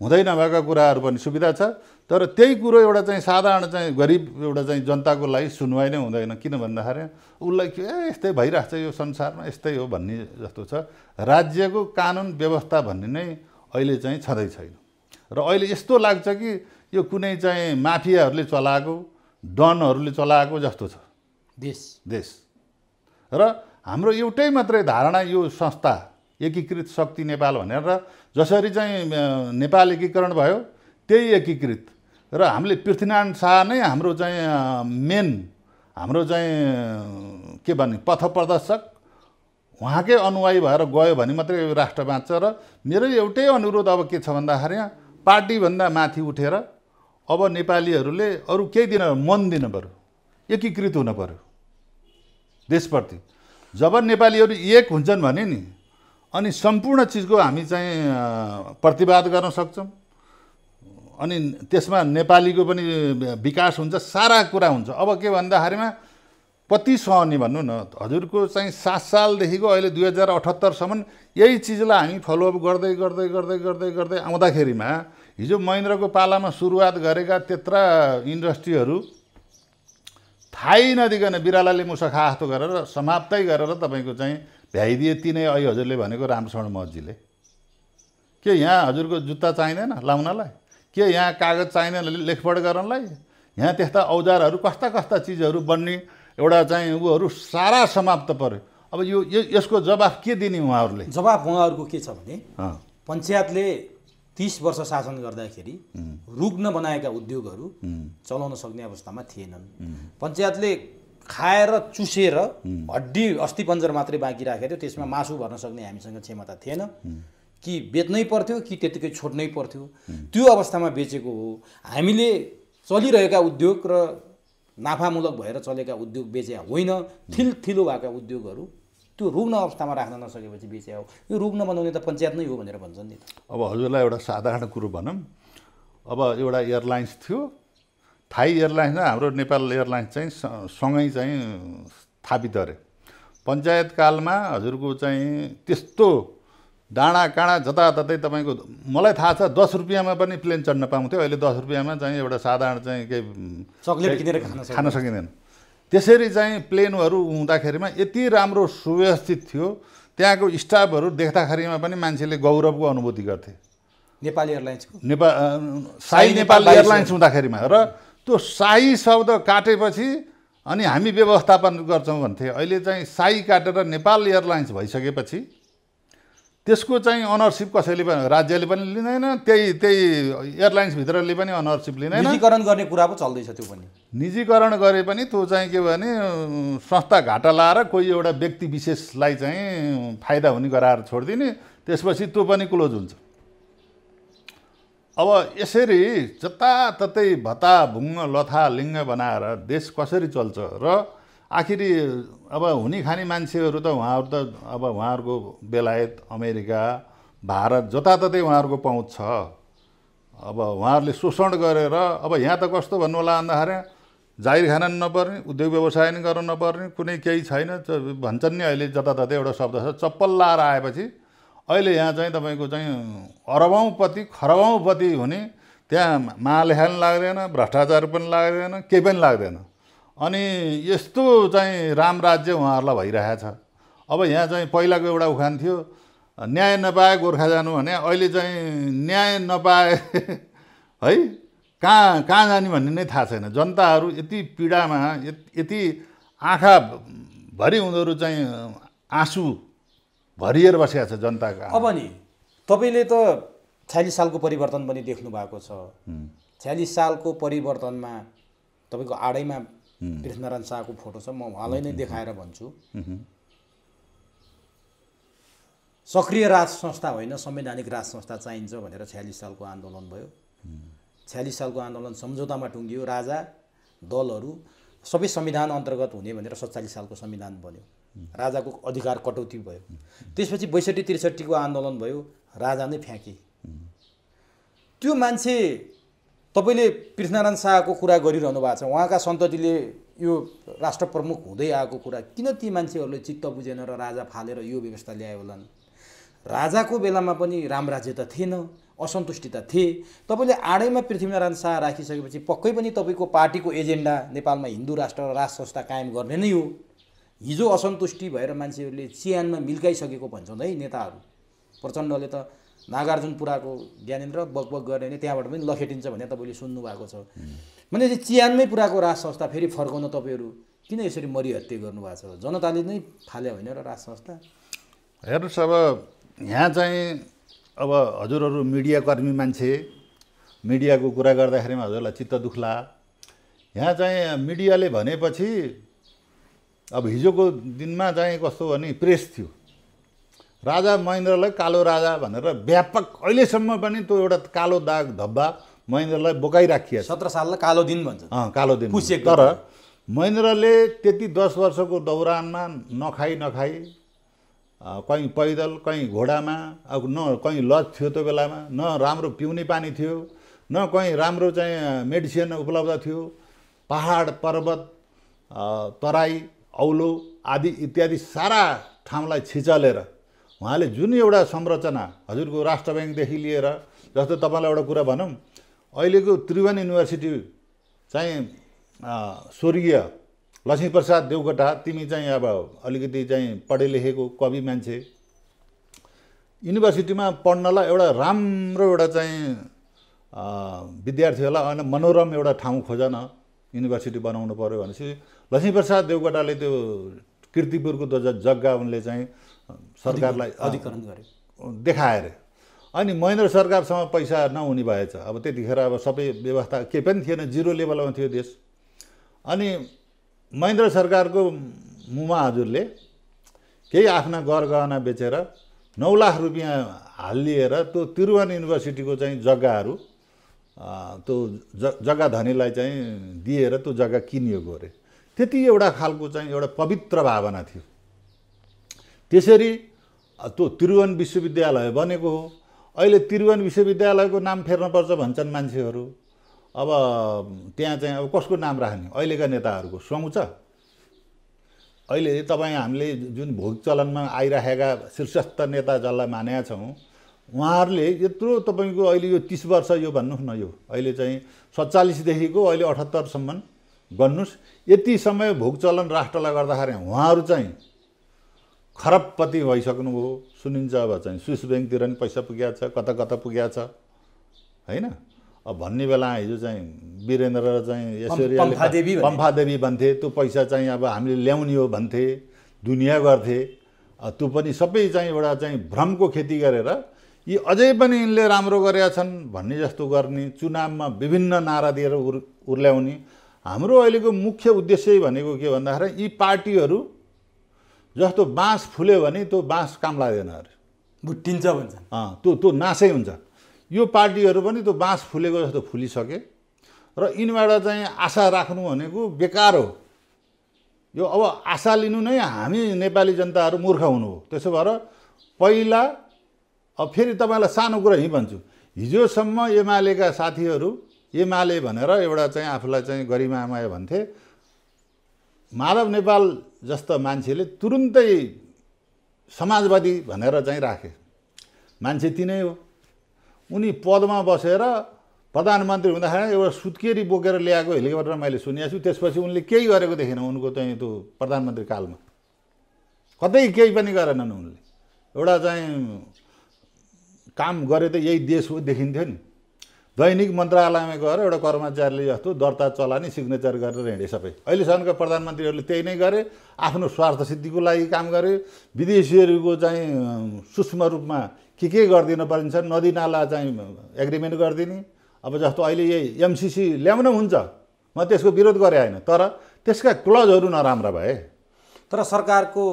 हुँदै नभएका कुराहरू पनि सुविधा छ, तर त्यही कुरो एउटा चाहिँ साधारण चाहिँ गरिब एउटा चाहिँ जनताको लागि सुनवाई नै हुँदैन। किन भन्दाखेरि उसलाई के यस्तै भइरहेको छ यो संसारमा, यस्तै हो भन्ने जस्तो छ। राज्यको कानुन व्यवस्था भन्ने नै अहिले चाहिँ छँदै छैन र अहिले यस्तो लाग्छ कि यो कुनै चाहिँ माफियाहरूले चलाएको, डनहरूले चलाएको जस्तो छ देश। र हाम्रो एउटै मात्रै धारणा यो संस्था एकीकृत शक्ति नेपाल भनेर, र जसरी चाहिँ नेपाल एकीकरण भयो त्यही एकीकृत, र हामीले पृथ्वीनारायण शाह नै हाम्रो चाहिँ मेन हाम्रो चाहिँ के भन्ने पथ प्रदर्शक, उहाँकै अनुयायी भएर गयो भने मात्रै यो राष्ट्र बाँच्छ। र मेरो एउटै अनुरोध अब के छ भन्दाखेरि पार्टीभन्दा माथि उठेर अब नेपालीहरूले अरू केही दिन मन दिनु पऱ्यो, एकीकृत हुनु पऱ्यो देशप्रति। जब नेपालीहरू एक हुन्छन् भने नि अनि सम्पूर्ण चिजको हामी चाहिँ प्रतिवाद गर्न सक्छौँ, अनि त्यसमा नेपालीको पनि विकास हुन्छ, सारा कुरा हुन्छ। अब के भन्दाखेरिमा कति सहने भन्नु न, हजुरको चाहिँ 7 सालदेखिको अहिले 2078सम्म यही चिजलाई हामी फलोअप गर्दै गर्दै गर्दै गर्दै गर्दै आउँदाखेरिमा हिजो महेन्द्रको पालामा सुरुवात गरेका त्यत्रा इन्डस्ट्रीहरू थाहै नदिकन बिरालाले मुसा खा जस्तो गरेर समाप्तै गरेर तपाईँको चाहिँ भ्याइदिए। तिनै अहिले हजुरले भनेको रामशरण महतजीले, के यहाँ हजुरको जुत्ता चाहिँदैन लाउनलाई, के यहाँ कागज चाहिँदैन लेखपढ गर्नलाई, यहाँ त्यस्ता औजारहरू कस्ता कस्ता चिजहरू बन्ने एउटा चाहिँ उहरू सारा समाप्त पर्यो। अब यो यसको जवाफ के दिने उहाँहरूले? जवाफ उहाँहरूको के छ भने पञ्चायतले 30 वर्ष शासन गर्दाखेरि रुग्न बनाएका उद्योगहरू चलाउन सक्ने अवस्थामा थिएनन्। पञ्चायतले खाएर चुसेर हड्डी अस्थिपञ्जर मात्रै बाँकी राखेको थियो, त्यसमा मासु भर्न सक्ने हामीसँग क्षमता थिएन, कि बेच्नै पर्थ्यो कि त्यतिकै छोड्नै पर्थ्यो। त्यो अवस्थामा बेचेको हो। हामीले चलिरहेका उद्योग र नाफामूलक भएर चलेका उद्योग बेचे होइन, ठिलो भएका उद्योगहरू त्यो रुग्न अवस्थामा राख्न नसकेपछि बेचे हो। यो रुग्न बनाउने त पञ्चायत नै हो भनेर भन्छन् नि। अब हजुरलाई एउटा साधारण कुरो भनौँ, अब एउटा एयरलाइन्स थियो, थाई एयरलाइन्स र हाम्रो नेपाल एयरलाइन्स चाहिँ सँगै चाहिँ स्थापित गरे। पञ्चायत कालमा हजुरको चाहिँ त्यस्तो डाँडा काँडा जताततै तपाईँको, मलाई थाहा छ 10 रुपियाँमा पनि प्लेन चढ्न पाउँथ्यो, अहिले 10 रुपियाँमा चाहिँ एउटा साधारण चाहिँ केही चक्लेट किनेर खान सकिँदैन। त्यसरी चाहिँ प्लेनहरू हुँदाखेरिमा यति राम्रो सुव्यवस्थित थियो, त्यहाँको स्टाफहरू देख्दाखेरिमा पनि मान्छेले गौरवको अनुभूति गर्थे। नेपाल एयरलाइन्सको शाही नेपाल एयरलाइन्स हुँदाखेरिमा, र त्यो शाही शब्द काटेपछि अनि हामी व्यवस्थापन गर्छौँ भन्थे। अहिले चाहिँ शाही काटेर नेपाल एयरलाइन्स भइसकेपछि त्यसको चाहिँ अनरसिप कसैले पनि, राज्यले पनि लिँदैन, त्यही एयरलाइन्सभित्रले पनि अनरसिप लिँदैन। निजीकरण गर्ने कुरा पो चल्दैछ। त्यो पनि निजीकरण गरे पनि त्यो चाहिँ के भने संस्था घाटा लाएर कोही एउटा व्यक्ति विशेषलाई चाहिँ फाइदा हुने गराएर छोडिदिने, त्यसपछि त्यो पनि क्लोज हुन्छ। अब यसरी जताततै भत्ताभुङ्ग लथालिङ्ग बनाएर देश कसरी चल्छ? र आखिरी अब हुने खाने मान्छेहरू त उहाँहरू त अब उहाँहरूको बेलायत, अमेरिका, भारत जताततै उहाँहरूको पहुँच छ। अब उहाँहरूले शोषण गरेर, अब यहाँ त कस्तो भन्नु होला भन्दाखेरि जाहिर खान नपर्ने, उद्योग व्यवसाय नि गर्न नपर्ने, कुनै केही छैन भन्छन् नि। अहिले जताततै एउटा शब्द छ, चप्पल लाएर आएपछि अहिले यहाँ चाहिँ तपाईँको चाहिँ अरबौँपति खरबौँपति हुने, त्यहाँ महालेखा पनि लाग्दैन, भ्रष्टाचार पनि लाग्दैन, केही पनि लाग्दैन। अनि यस्तो चाहिँ राम राज्य उहाँहरूलाई भइरहेछ। अब यहाँ चाहिँ पहिलाको एउटा उखान थियो, न्याय नपाए गोर्खा जानु भने, अहिले चाहिँ न्याय नपाए है कहाँ जाने भन्ने नै थाहा छैन। जनताहरू यति पीडामा, यति आँखाभरि उनीहरू चाहिँ आँसु भरिएर बसेको छ जनताका। अब नि तपाईँले त 46 सालको परिवर्तन पनि देख्नु भएको छ। 46 सालको परिवर्तनमा तपाईँको आडैमा पृथ्वीनारायण शाहको फोटो छ। म उहाँलाई नै देखाएर भन्छु, सक्रिय राज संस्था होइन संवैधानिक राज संस्था चाहिन्छ भनेर 46 सालको आन्दोलन भयो। 46 सालको आन्दोलन सम्झौतामा टुङ्गियो। राजा दलहरू सबै संविधान अन्तर्गत हुने भनेर 47 सालको संविधान बन्यो। राजाको अधिकार कटौती भयो। त्यसपछि 62-63 को आन्दोलन भयो, राजा नै फ्याँके। त्यो मान्छे तपाईले पृथ्वीनारायण शाहको कुरा गरिरहनु भएको छ, उहाँका सन्ततिले यो राष्ट्र प्रमुख हुँदै आएको कुरा किन ती मान्छेहरूले चित्त बुझेन र राजा फालेर यो व्यवस्था ल्याए होलान्? राजाको बेलामा पनि राम राज्य त थिएन, असन्तुष्टि त थिए। तपाईले आडैमा पृथ्वीनारायण शाह राखिसकेपछि पक्कै पनि तपाईको पार्टीको एजेन्डा नेपालमा हिन्दू राष्ट्र र राज संस्था कायम गर्ने नै हो। हिजो असन्तुष्टि भएर मान्छेहरूले चियानमा मिल्काइसकेको भन्छन् है नेताहरू। प्रचण्डले त नागार्जुनपुराको ज्ञानेन्द्र बकबक गर्ने नै त्यहाँबाट पनि लखेटिन्छ भने तपाईँले सुन्नुभएको छ। भने चियानमै पुराको राज संस्था फेरि फर्काउन तपाईँहरू किन यसरी मरिहत्ते गर्नुभएको छ? जनताले नै फाले होइन र राज संस्था? हेर्नुहोस्, अब यहाँ चाहिँ अब हजुरहरू मिडियाकर्मी मान्छे, मिडियाको कुरा गर्दाखेरिमा हजुरलाई चित्त दुख्ला। यहाँ चाहिँ मिडियाले भनेपछि अब हिजोको दिनमा चाहिँ कस्तो भने प्रेस थियो, राजा महेन्द्रलाई कालो राजा भनेर व्यापक अहिलेसम्म पनि त्यो एउटा कालो दाग धब्बा महेन्द्रलाई बोकाइराखिएको छ। 17 साललाई कालो दिन भन्छ। कालो दिन। तर महेन्द्रले त्यति 10 वर्षको दौरानमा नखाई कहीँ पैदल कहीँ घोडामा, अब न कहीँ लज थियो त्यो बेलामा, न राम्रो पिउने पानी थियो, न कहीँ राम्रो चाहिँ मेडिसिन उपलब्ध थियो। पहाड पर्वत तराई औलो आदि इत्यादि सारा ठाउँलाई छिचलेर उहाँले जुन एउटा संरचना हजुरको राष्ट्र ब्याङ्कदेखि लिएर, जस्तो तपाईँलाई एउटा कुरा भनौँ, अहिलेको त्रिभुवन युनिभर्सिटी चाहिँ स्वर्गीय लक्ष्मीप्रसाद देवकोटा, तिमी चाहिँ अब अलिकति चाहिँ पढे लेखेको कवि मान्छे, युनिभर्सिटीमा पढ्नलाई एउटा राम्रो एउटा चाहिँ विद्यार्थीहरूलाई अहिले मनोरम एउटा ठाउँ खोज न, युनिभर्सिटी बनाउनु पर्यो भनेपछि लक्ष्मीप्रसाद देवकोटाले त्यो कीर्तिपुरको जग्गा उनले चाहिँ सरकारलाई अधिकरण गरे, देखाएर। अनि महेन्द्र सरकारसँग पैसा नहुने भएछ। अब त्यतिखेर अब सबै व्यवस्था केही पनि थिएन, जिरो लेभलमा थियो देश। अनि महेन्द्र सरकारको मुमा हजुरले केही आफ्ना गरगहना बेचेर 9 लाख रुपियाँ हालिएर त्यो त्रिभुवन युनिभर्सिटीको चाहिँ जग्गाहरू त्यो जग्गा धनीलाई चाहिँ दिएर त्यो जग्गा किनिएको अरे। त्यति एउटा खालको चाहिँ एउटा पवित्र भावना थियो। त्यसरी त्यो त्रिभुवन विश्वविद्यालय बनेको हो। अहिले त्रिभुवन विश्वविद्यालयको नाम फेर्नुपर्छ भन्छन् मान्छेहरू। अब त्यहाँ चाहिँ अब कसको नाम राख्ने? अहिलेका नेताहरूको सुहाउँछ? अहिले तपाईँ हामीले जुन भोग चलनमा आइरहेका शीर्षस्थ नेता जसलाई मानेका छौँ, उहाँहरूले यत्रो तपाईँको अहिले यो 30 वर्ष यो भन्नुहोस् न, यो अहिले चाहिँ 47 देखिको अहिले 78 सम्म गर्नुहोस्, यति समय भोग चलन राष्ट्रलाई गर्दाखेरि उहाँहरू चाहिँ खरबपति भइसक्नुभयो सुनिन्छ। अब चाहिँ स्विस ब्याङ्कतिर नि पैसा पुगेको छ, कता कता पुगेको छ होइन। अब भन्ने बेला हिजो चाहिँ वीरेन्द्र चाहिँ यसरी पम्फादेवी भन्थे, त्यो पैसा चाहिँ अब हामीले ल्याउने हो भन्थे, दुनियाँ गर्थे। त्यो पनि सबै चाहिँ एउटा चाहिँ भ्रमको खेती गरेर यी अझै पनि यिनले राम्रो गरेका छन् भन्ने जस्तो गर्ने, चुनावमा विभिन्न नारा दिएर उर्ल्याउने। हाम्रो अहिलेको मुख्य उद्देश्य भनेको के भन्दाखेरि यी पार्टीहरू जस्तो बाँस फुल्यो भने त्यो बाँस काम लाग्दैन अरे, भुट्टिन्छ भन्छ। त्यो नासै हुन्छ। यो पार्टीहरू पनि त्यो बाँस फुलेको जस्तो फुलिसके र यिनबाट चाहिँ आशा राख्नु भनेको बेकार हो। यो अब आशा लिनु नै हामी नेपाली जनताहरू मूर्ख हुनु हो। त्यसो भएर पहिला अब फेरि तपाईँलाई सानो कुरा यहीँ भन्छु, हिजोसम्म एमालेका साथीहरू एमाले भनेर एउटा चाहिँ आफूलाई चाहिँ गरिमामय भन्थे, माधव नेपाल जस्तो मान्छेले तुरुन्तै समाजवादी भनेर चाहिँ राखे। मान्छे तिनै हो। उनी पदमा बसेर प्रधानमन्त्री हुँदाखेरि एउटा सुत्केरी बोकेर ल्याएको हेलिकप्टर मैले सुनेको छु। त्यसपछि उनले केही गरेको देखिनँ उनको चाहिँ त्यो प्रधानमन्त्री कालमा, कतै केही पनि गरेनन् उनले। एउटा चाहिँ काम गरे त यही देश हो देखिन्थ्यो नि। दैनिक मन्त्रालयमा गएर एउटा कर्मचारीले जस्तो दर्ता चलानी सिग्नेचर गरेर हिँडे सबै। अहिलेसम्मका प्रधानमन्त्रीहरूले त्यही नै गरे, आफ्नो स्वार्थ सिद्धिको लागि काम गरे। विदेशीहरूको चाहिँ सूक्ष्म रूपमा के गरिदिन परिन्छ, नदी नाला चाहिँ एग्रिमेन्ट गरिदिने। अब जस्तो अहिले यही एमसिसी ल्याउन हुन्छ, म त्यसको विरोध गरे होइन, तर त्यसका क्लजहरू नराम्रा भए। तर सरकारको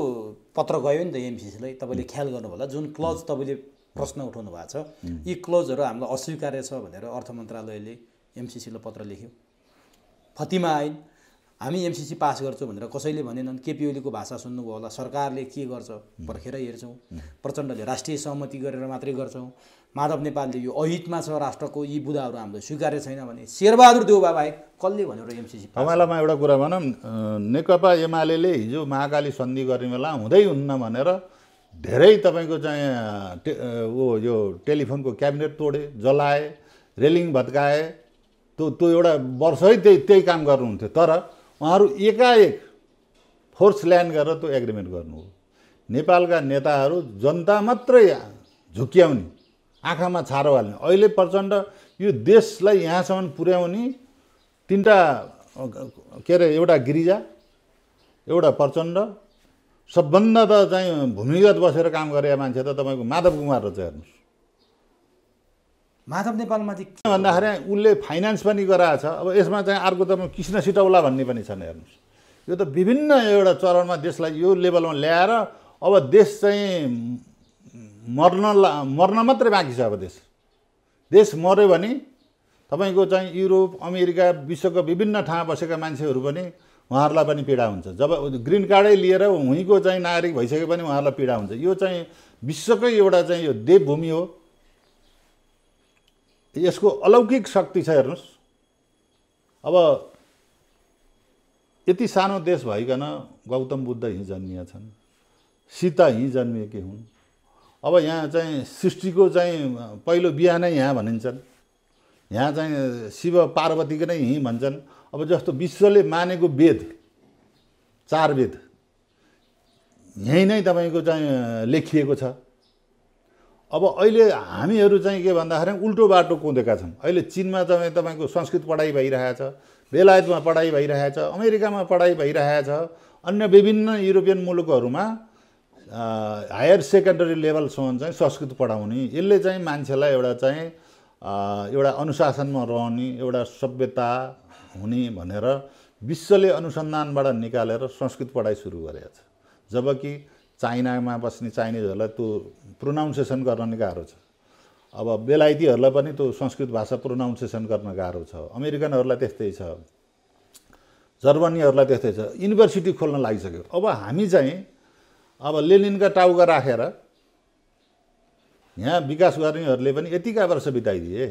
पत्र गयो नि त एमसिसीलाई, तपाईँले ख्याल गर्नु होला जुन क्लज तपाईँले प्रश्न उठाउनु भएको छ यी क्लजहरू हामीलाई अस्वीकार्य छ भनेर अर्थ मन्त्रालयले एमसिसीलाई पत्र लेख्यो। फतिमा ऐन हामी एमसिसी पास गर्छौँ भनेर कसैले भनेनन्। केपी ओलीको भाषा सुन्नुभयो होला, सरकारले के गर्छ पर्खेर हेर्छौँ। प्रचण्डले राष्ट्रिय सहमति गरेर मात्रै गर्छौँ। माधव नेपालले यो अहितमा छ राष्ट्रको, यी बुदाहरू हामीले स्वीकार्य छैन भने शेरबहादुर देउबा बाहेक कसले भनेर एमसिसी पास। तपाईँलाई म एउटा कुरा भनौँ, नेकपा एमाले हिजो महाकाली सन्धि गर्ने बेला हुँदै हुन्न भनेर धेरै तपाईँको चाहिँ यो टेलिफोनको क्याबिनेट तोडे, जलाए, रेलिङ भत्काए। त्यो एउटा वर्षै त्यही काम गर्नुहुन्थ्यो। तर उहाँहरू एकाएक फोर्स ल्यान्ड गरेर त्यो एग्रिमेन्ट गर्नु हो। नेपालका नेताहरू जनता मात्रै झुक्क्याउने, आँखामा छारो हाल्ने। अहिले प्रचण्ड यो देशलाई यहाँसम्म पुर्याउने तिनवटा के अरे, एउटा गिरिजा, एउटा प्रचण्ड, सबभन्दा त चाहिँ भूमिगत बसेर काम गरेका मान्छे त तपाईँको माधव कुमार रहेछ। हेर्नुहोस् माधव नेपालमाथि भन्दाखेरि उसले फाइनेन्स पनि गराएको छ। अब यसमा चाहिँ अर्को त कृष्ण सिटौला भन्ने पनि छन्। हेर्नुहोस् यो त विभिन्न एउटा चरणमा देशलाई यो लेभलमा ल्याएर अब देश चाहिँ मर्न मात्रै बाँकी छ। अब देश मर्यो भने तपाईँको चाहिँ युरोप, अमेरिका, विश्वको विभिन्न ठाउँमा बसेका मान्छेहरू पनि उहाँहरूलाई पनि पीडा हुन्छ। जब ग्रिन कार्डै लिएर उहीँको चाहिँ नागरिक भइसके पनि उहाँहरूलाई पीडा हुन्छ। यो चाहिँ विश्वकै एउटा चाहिँ यो देवभूमि हो। यसको अलौकिक शक्ति छ। हेर्नुहोस् अब यति सानो देश भइकन गौतम बुद्ध यहीँ जन्मिया छन्, सीता यहीँ जन्मिएकी हुन्। अब यहाँ चाहिँ सृष्टिको चाहिँ पहिलो बिहानै यहाँ भनिन्छन्। यहाँ चाहिँ शिव पार्वतीको नै यहीँ भन्छन्। अब जस्तो विश्वले मानेको वेद, 4 वेद यहीँ नै तपाईँको चाहिँ लेखिएको छ। अब अहिले हामीहरू चाहिँ के भन्दाखेरि उल्टो बाटो कुदेका छौँ। अहिले चीनमा चाहिँ तपाईँको संस्कृत पढाइ भइरहेछ, बेलायतमा पढाइ भइरहेछ, अमेरिकामा पढाइ भइरहेछ, अन्य विभिन्न युरोपियन मुलुकहरूमा हायर सेकेन्डरी लेभलसम्म चाहिँ संस्कृत पढाउने। यसले चाहिँ मान्छेलाई एउटा अनुशासनमा रहने, एउटा सभ्यता हुने भनेर विश्वले अनुसन्धानबाट निकालेर संस्कृत पढाइ सुरु गरेको छ। जबकि चाइनामा बस्ने चाइनिजहरूलाई त्यो प्रोनाउन्सिएसन गर्न नि गाह्रो छ। अब बेलायतीहरूलाई पनि त्यो संस्कृत भाषा प्रोनाउन्सिएसन गर्न गाह्रो छ। अमेरिकनहरूलाई त्यस्तै छ, जर्मनीहरूलाई त्यस्तै छ। युनिभर्सिटी खोल्न लागिसक्यो। अब हामी चाहिँ अब लेनिनका टाउका राखेर यहाँ विकास गर्नेहरूले पनि यतिका वर्ष बिताइदिए।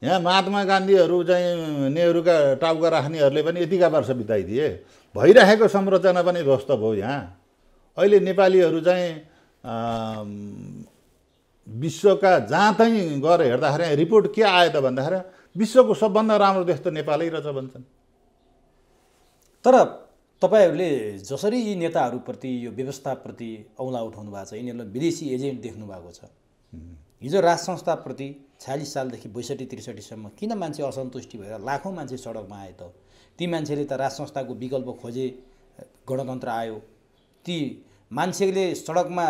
यहाँ महात्मा गान्धीहरू चाहिँ नेहरूका टाउका राख्नेहरूले पनि यतिका वर्ष बिताइदिए। भइरहेको संरचना पनि ध्वस्त भयो। यहाँ अहिले नेपालीहरू चाहिँ विश्वका जहाँ चाहिँ गएर हेर्दाखेरि रिपोर्ट के आयो त भन्दाखेरि विश्वको सबभन्दा राम्रो देश त नेपालै रहेछ भन्छन्। तर तपाईँहरूले जसरी यी नेताहरूप्रति, यो व्यवस्थाप्रति औँला उठाउनु भएको छ, यिनीहरूलाई विदेशी एजेन्ट देख्नु भएको छ। हिजो राज संस्थाप्रति 46 सालदेखि 62-63सम्म किन मान्छे असन्तुष्टि भएर लाखौँ मान्छे सडकमा आए त? ती मान्छेले त राज संस्थाको विकल्प खोजे, गणतन्त्र आयो। ती मान्छेले सडकमा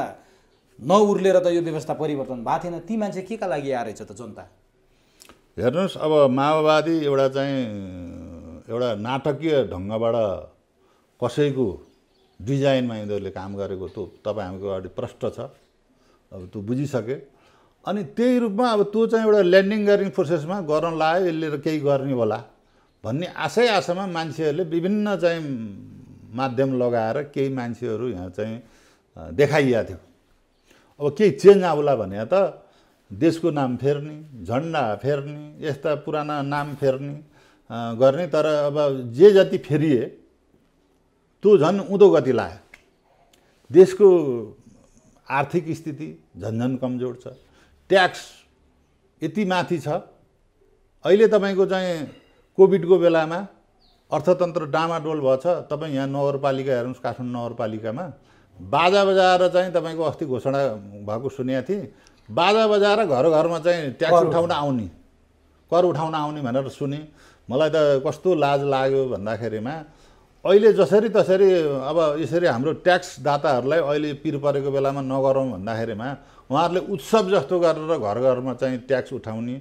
नउर्लेर त यो व्यवस्था परिवर्तन भएको थिएन। ती मान्छे के का लागि आएछ त जनता? हेर्नुहोस् अब माओवादी एउटा नाटकीय ढङ्गबाट कसैको डिजाइनमा यिनीहरूले काम गरेको त्यो तपाईँ हामीको अगाडि प्रष्ट छ। अब त्यो बुझिसके। अनि त्यही रूपमा अब त्यो चाहिँ एउटा ल्यान्डिङ गर्ने प्रोसेसमा गर्न लाग्यो, यसले केही गर्ने होला भन्ने आशामा मान्छेहरूले विभिन्न चाहिँ माध्यम लगाएर केही मान्छेहरू यहाँ चाहिँ देखाइएको थियो। अब केही चेन्ज आउला भने त देशको नाम फेर्ने, झन्डा फेर्ने, यस्ता पुराना नाम फेर्ने गर्ने। तर अब जे जति फेरिए त्यो झन् उँधो गति लाग्यो। देशको आर्थिक स्थिति झन्झन कमजोर छ। ट्याक्स यति माथि छ। अहिले तपाईँको चाहिँ कोभिडको बेलामा अर्थतन्त्र डामाडोल भएछ। तपाईँ यहाँ नगरपालिका हेर्नुहोस्, काठमाडौँ नगरपालिकामा बाजा बजाएर चाहिँ तपाईँको अस्ति घोषणा भएको सुनेको थिएँ। बाजा बजाएर घर घरमा चाहिँ ट्याक्स उठाउन आउने, कर उठाउन आउने भनेर सुने। मलाई त कस्तो लाज लाग्यो भन्दाखेरिमा अहिले जसरी तसरी अब यसरी हाम्रो ट्याक्स दाताहरूलाई अहिले पिर परेको बेलामा नगरौँ भन्दाखेरिमा उहाँहरूले उत्सव जस्तो गरेर घर घरमा चाहिँ ट्याक्स उठाउने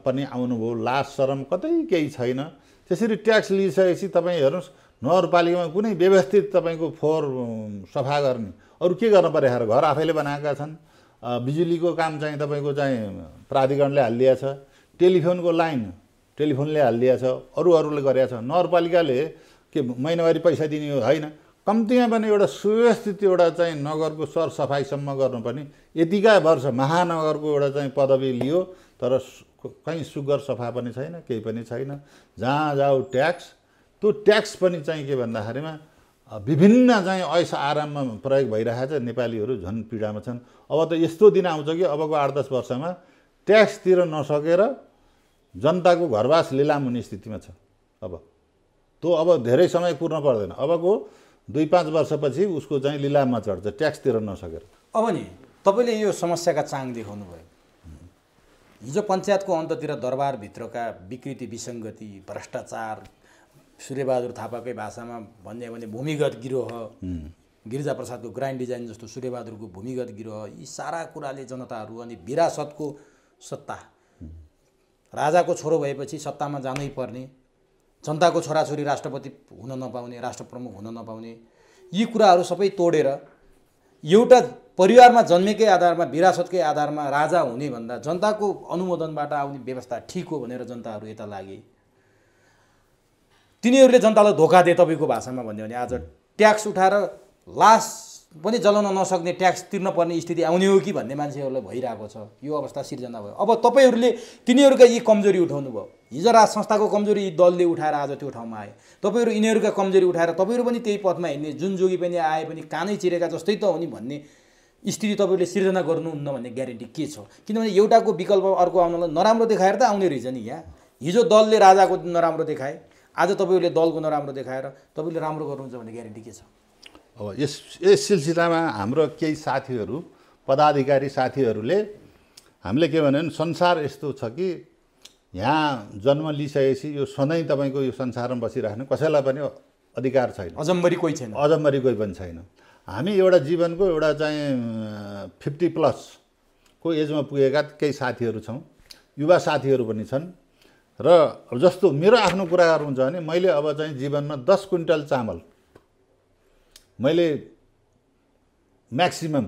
पनि आउनुभयो। लाज शरम कतै केही छैन। त्यसरी ट्याक्स लिइसकेपछि तपाईँ हेर्नुहोस् नगरपालिकामा कुनै व्यवस्थित तपाईँको फोहोर सफा गर्ने अरू के गर्न पर्यो यार घर आफैले बनाएका छन् बिजुलीको काम चाहिँ तपाईँको चाहिँ प्राधिकरणले हालिदिएको छ टेलिफोनको लाइन टेलिफोनले हालिदिएको छ अरूले गरेका छ नगरपालिकाले के महिनावारी पैसा दिने हो होइन कम्तीमा पनि एउटा सुव्यवस्थित एउटा चाहिँ नगरको सरसफाइसम्म गर्नुपर्ने यतिका वर्ष महानगरको एउटा चाहिँ पदवी लियो तर कहीँ सुग्घर सफा पनि छैन केही पनि छैन जहाँ जाऊ ट्याक्स त्यो ट्याक्स पनि चाहिँ के भन्दाखेरिमा विभिन्न चाहिँ ऐस आराममा प्रयोग भइरहेको छ नेपालीहरू झन् पीडामा छन् अब त यस्तो दिन आउँछ कि अबको 8-10 वर्षमा ट्याक्स तिर्न नसकेर जनताको घरवास लिलाम हुने स्थितिमा छ अब त्यो अब धेरै समय कुर्न पर्दैन अबको 2-5 वर्षपछि उसको चाहिँ लिलाममा चढ्छ ट्याक्स तिर्न नसकेर अब नि तपाईँले यो समस्याका चाङ देखाउनु भयो हिजो पञ्चायतको अन्ततिर दरबारभित्रका विकृति विसङ्गति भ्रष्टाचार सूर्यबहादुर थापाकै भाषामा भन्ने भने भूमिगत गिरोह गिरिजाप्रसादको ग्रान्ड डिजाइन जस्तो सूर्यबहादुरको भूमिगत गिरोह यी सारा कुराले जनताहरू अनि विरासतको सत्ता राजाको छोरो भएपछि सत्तामा जानै पर्ने जनताको छोराछोरी राष्ट्रपति हुन नपाउने राष्ट्रप्रमुख हुन नपाउने यी कुराहरू सबै तोडेर एउटा परिवारमा जन्मेकै आधारमा विरासतकै आधारमा राजा हुने भन्दा जनताको अनुमोदनबाट आउने व्यवस्था ठिक हो भनेर जनताहरू यता लागे तिनीहरूले जनतालाई धोका दिए तपाईँको भाषामा भन्यो भने आज ट्याक्स उठाएर लास पनि जलाउन नसक्ने ट्याक्स तिर्न पर्ने स्थिति आउने हो कि भन्ने मान्छेहरूलाई भइरहेको छ यो अवस्था सिर्जना भयो अब तपाईँहरूले तिनीहरूका यी कमजोरी उठाउनु भयो हिजो राज संस्थाको कमजोरी यी दलले उठाएर आज त्यो ठाउँमा आए तपाईँहरू यिनीहरूका कमजोरी उठाएर तपाईँहरू पनि त्यही पथमा हिँड्ने जुन जोगी पनि आए पनि कानै चिरेका जस्तै त हो नि भन्ने स्थिति तपाईँहरूले सिर्जना गर्नुहुन्न भन्ने ग्यारेन्टी के छ किनभने एउटाको विकल्प अर्को आउनलाई नराम्रो देखाएर त आउने रहेछ नि यहाँ हिजो दलले राजाको नराम्रो देखाए आज तपाईँहरूले दलको नराम्रो देखाएर तपाईँले राम्रो गर्नुहुन्छ भन्ने ग्यारेन्टी के छ अब यस सिलसिलामा हाम्रो केही साथीहरू पदाधिकारी साथीहरूले हामीले के भन्यो भने संसार यस्तो छ कि यहाँ जन्म लिइसकेपछि यो सधैँ तपाईँको यो संसारमा बसिराख्ने कसैलाई पनि अधिकार छैन अजम्बरी कोही छैन अजम्बरी कोही पनि छैन हामी एउटा जीवनको एउटा चाहिँ 50+ को एजमा पुगेका केही साथीहरू छौँ युवा साथीहरू पनि छन् र जस्तो मेरो आफ्नो कुरा गर्नुहुन्छ भने मैले अब चाहिँ जीवनमा 10 क्विन्टल चामल मैले म्याक्सिमम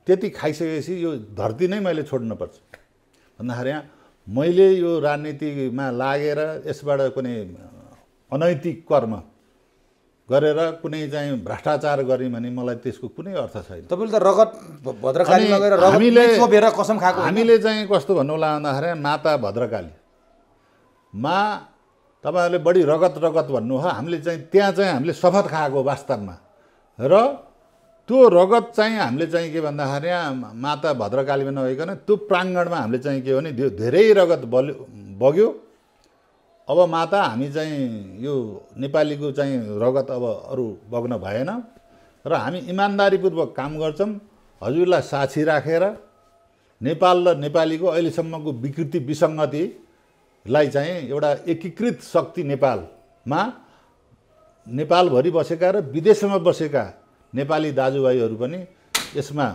त्यति खाइसकेपछि यो धरती नै मैले छोड्नुपर्छ भन्दाखेरि मैले यो राजनीतिमा लागेर यसबाट कुनै अनैतिक कर्म गरेर कुनै चाहिँ भ्रष्टाचार गरेँ भने मलाई त्यसको कुनै अर्थ छैन तपाईँले त रगत भद्रकाली लगेर रगत चोबेर कसम खाएको हामीले चाहिँ कस्तो भन्नु होला भन्दाखेरि माता भद्रकाली मा तपाईँहरूले बढी रगत भन्नु हो हामीले चाहिँ त्यहाँ चाहिँ हामीले शपथ खाएको वास्तवमा र त्यो रगत चाहिँ हामीले चाहिँ के भन्दाखेरि माता भद्रकालीमा नभइकन त्यो प्राङ्गणमा हामीले चाहिँ के भने धेरै रगत बग्यो अब माता हामी चाहिँ यो नेपालीको चाहिँ रगत अब अरू बग्न भएन र हामी इमान्दारीपूर्वक काम गर्छौँ हजुरलाई साक्षी राखेर नेपाल र नेपालीको अहिलेसम्मको विकृति विसङ्गतिलाई चाहिँ एउटा एकीकृत शक्ति नेपालमा नेपालभरि बसेका र विदेशमा बसेका नेपाली दाजुभाइहरू पनि यसमा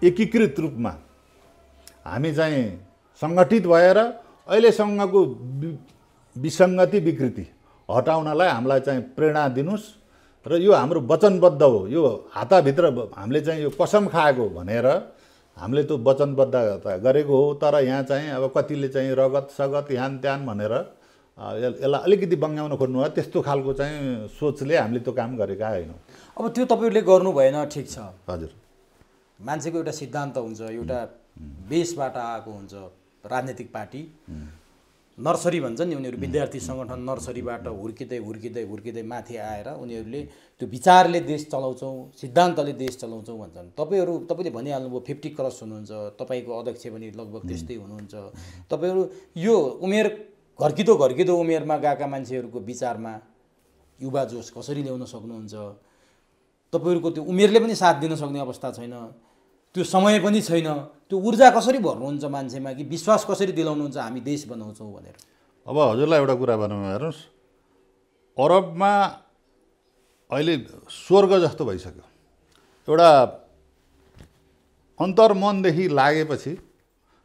एकीकृत रूपमा हामी चाहिँ सङ्गठित भएर अहिलेसँगको विसङ्गति विकृति हटाउनलाई हामीलाई चाहिँ प्रेरणा दिनुस् र यो हाम्रो वचनबद्ध हो यो हाताभित्र हामीले चाहिँ यो कसम खाएको भनेर हामीले त्यो वचनबद्धता गरेको हो तर यहाँ चाहिँ अब कतिले चाहिँ रगत सगत ह्यान त्यान भनेर यसलाई अलिकति बङ्ग्याउन खोज्नु भयो त्यस्तो खालको चाहिँ सोचले हामीले त्यो काम गरेका होइनौँ अब त्यो तपाईँहरूले गर्नु भएन ठिक छ हजुर मान्छेको एउटा सिद्धान्त हुन्छ एउटा बेसबाट आएको हुन्छ राजनीतिक पार्टी नर्सरी भन्छन् नि उनीहरू विद्यार्थी सङ्गठन नर्सरीबाट हुर्किँदै माथि आएर उनीहरूले त्यो विचारले देश चलाउँछौँ सिद्धान्तले देश चलाउँछौँ भन्छन् तपाईँले भनिहाल्नुभयो 50+ हुनुहुन्छ तपाईँको अध्यक्ष पनि लगभग त्यस्तै हुनुहुन्छ तपाईँहरू यो उमेर घर्किदो उमेरमा गएका मान्छेहरूको विचारमा युवा जोस कसरी ल्याउन सक्नुहुन्छ तपाईँहरूको त्यो उमेरले पनि साथ दिन सक्ने अवस्था छैन त्यो समय पनि छैन त्यो ऊर्जा कसरी भर्नुहुन्छ मान्छेमा कि विश्वास कसरी दिलाउनुहुन्छ हामी देश बनाउँछौँ भनेर अब हजुरलाई एउटा कुरा भनौँ हेर्नुहोस् अरबमा अहिले स्वर्ग जस्तो भइसक्यो एउटा अन्तर्मनदेखि लागेपछि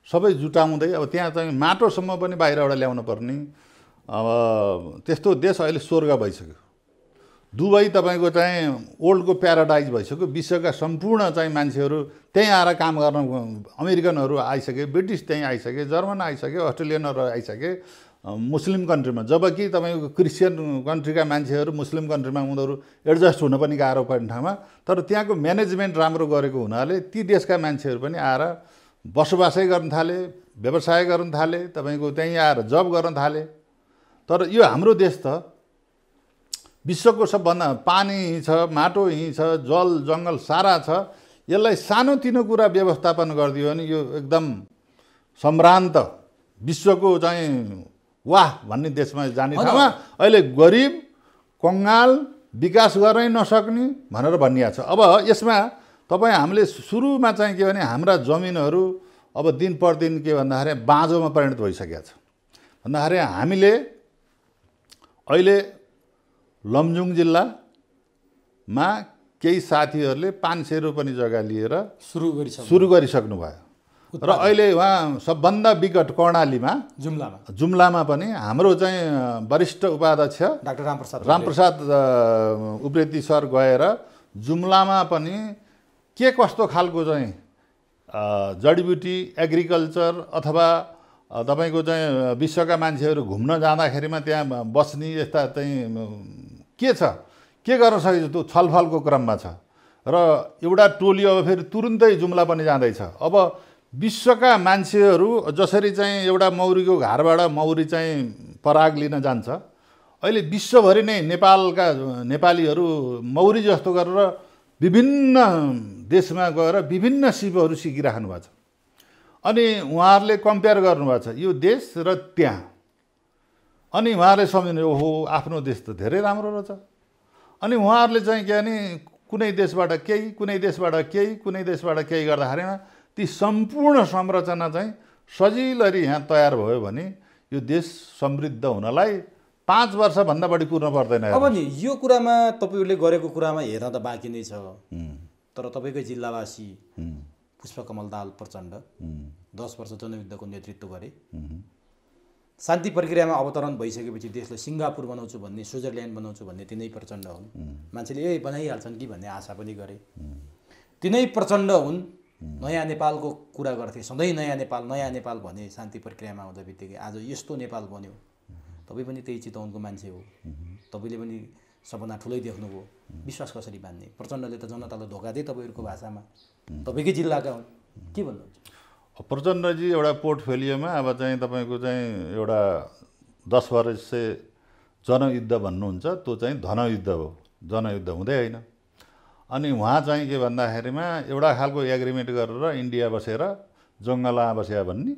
सबै जुटाउँदै अब त्यहाँ चाहिँ माटोसम्म पनि बाहिरबाट ल्याउनु पर्ने अब त्यस्तो देश अहिले स्वर्ग भइसक्यो। दुबई तपाईँको चाहिँ वर्ल्डको प्याराडाइज भइसक्यो। विश्वका सम्पूर्ण चाहिँ मान्छेहरू त्यहीँ आएर काम गर्न, अमेरिकनहरू आइसके, ब्रिटिस त्यहीँ आइसके, जर्मन आइसके, अस्ट्रेलियनहरू आइसके मुस्लिम कन्ट्रीमा। जबकि तपाईँको क्रिस्चियन कन्ट्रीका मान्छेहरू मुस्लिम कन्ट्रीमा उनीहरू एडजस्ट हुन पनि गाह्रो पर्ने ठाउँमा, तर त्यहाँको म्यानेजमेन्ट राम्रो गरेको हुनाले ती देशका मान्छेहरू पनि आएर बसोबासै गर्न थाले, व्यवसाय गर्न थाले, तपाईँको त्यहीँ आएर जब गर्न थाले। तर यो हाम्रो देश त विश्वको सबभन्दा पानी छ, माटो यहीँ छ, जल जङ्गल सारा छ, यसलाई सानोतिनो कुरा व्यवस्थापन गरिदियो भने यो एकदम सम्भ्रान्त विश्वको चाहिँ वाह भन्ने देशमा जाने ठाउँमा अहिले गरिब कङ्गाल विकास गर्नै नसक्ने भनेर भनिएको छ। अब यसमा तपाईँ हामीले सुरुमा चाहिँ के भने हाम्रा जमिनहरू अब दिन प्रतिदिन के भन्दाखेरि बाँझोमा परिणत भइसकेको छ। भन्दाखेरि हामीले अहिले लमजुङ जिल्लामा केही साथीहरूले 500 रोपनी जग्गा लिएर सुरु गरिसक्नु भयो र अहिले उहाँ सबभन्दा विकट कर्णालीमा जुम्लामा पनि हाम्रो चाहिँ वरिष्ठ उपाध्यक्ष डाक्टर रामप्रसाद उप्रेती सर गएर जुम्लामा पनि के कस्तो खालको चाहिँ जडीबुटी एग्रिकल्चर अथवा तपाईँको चाहिँ विश्वका मान्छेहरू घुम्न जाँदाखेरिमा त्यहाँ बस्ने यस्ता चाहिँ के छ, के गर्न सकिन्छ त्यो छलफलको क्रममा छ। र एउटा टोली अब फेरि तुरुन्तै जुम्ला पनि जाँदैछ। अब विश्वका मान्छेहरू जसरी चाहिँ एउटा मौरीको घारबाट मौरी चाहिँ पराग लिन जान्छ, अहिले विश्वभरि नै नेपालीहरू मौरी जस्तो गरेर विभिन्न देशमा गएर विभिन्न सिपहरू सिकिराख्नु भएको छ। अनि उहाँहरूले कम्पेयर गर्नुभएको छ यो देश र त्यहाँ। अनि उहाँहरूले सम्झिनु ओहो आफ्नो देश त धेरै राम्रो रहेछ। अनि उहाँहरूले चाहिँ के भने कुनै देशबाट केही, कुनै देशबाट केही, कुनै देशबाट केही गर्दाखेरिमा ती सम्पूर्ण संरचना चाहिँ सजिलरी यहाँ तयार भयो भने यो देश समृद्ध हुनलाई 5 वर्षभन्दा बढी पुग्न पर्दैन। अब नि यो कुरामा तपाईँहरूले गरेको कुरामा हेर्न त बाँकी नै छ, तर तपाईँकै जिल्लावासी पुष्पकमल दाहाल प्रचण्ड 10 वर्ष जनयुद्धको नेतृत्व गरे। शान्ति प्रक्रियामा अवतरण भइसकेपछि देशलाई सिङ्गापुर बनाउँछु भन्ने, स्विजरल्यान्ड बनाउँछु भन्ने तिनै प्रचण्ड हुन्। मान्छेले यही बनाइहाल्छन् कि भन्ने आशा पनि गरे। तिनै प्रचण्ड हुन्। नयाँ नेपालको कुरा गर्थे, सधैँ नयाँ नेपाल भने शान्ति प्रक्रियामा आउँदा बित्तिकै आज यस्तो नेपाल बन्यो। तपाईँ पनि त्यही चितवनको मान्छे हो, तपाईँले पनि सपना ठुलै देख्नुभयो। विश्वास कसरी बाँध्ने? प्रचण्डले त जनतालाई धोका दिए तपाईँहरूको भाषामा। तपाईँकै जिल्लाका हुन्, के भन्नुहुन्छ? प्रचण्डजी एउटा पोर्टफोलियोमा अब चाहिँ तपाईँको चाहिँ एउटा 10 वर्ष जनयुद्ध भन्नुहुन्छ, त्यो चाहिँ धनयुद्ध हो, जनयुद्ध हुँदै होइन। अनि उहाँ चाहिँ के भन्दाखेरिमा एउटा खालको एग्रिमेन्ट गरेर इन्डिया बसेर जङ्गलमा बस्या भन्ने,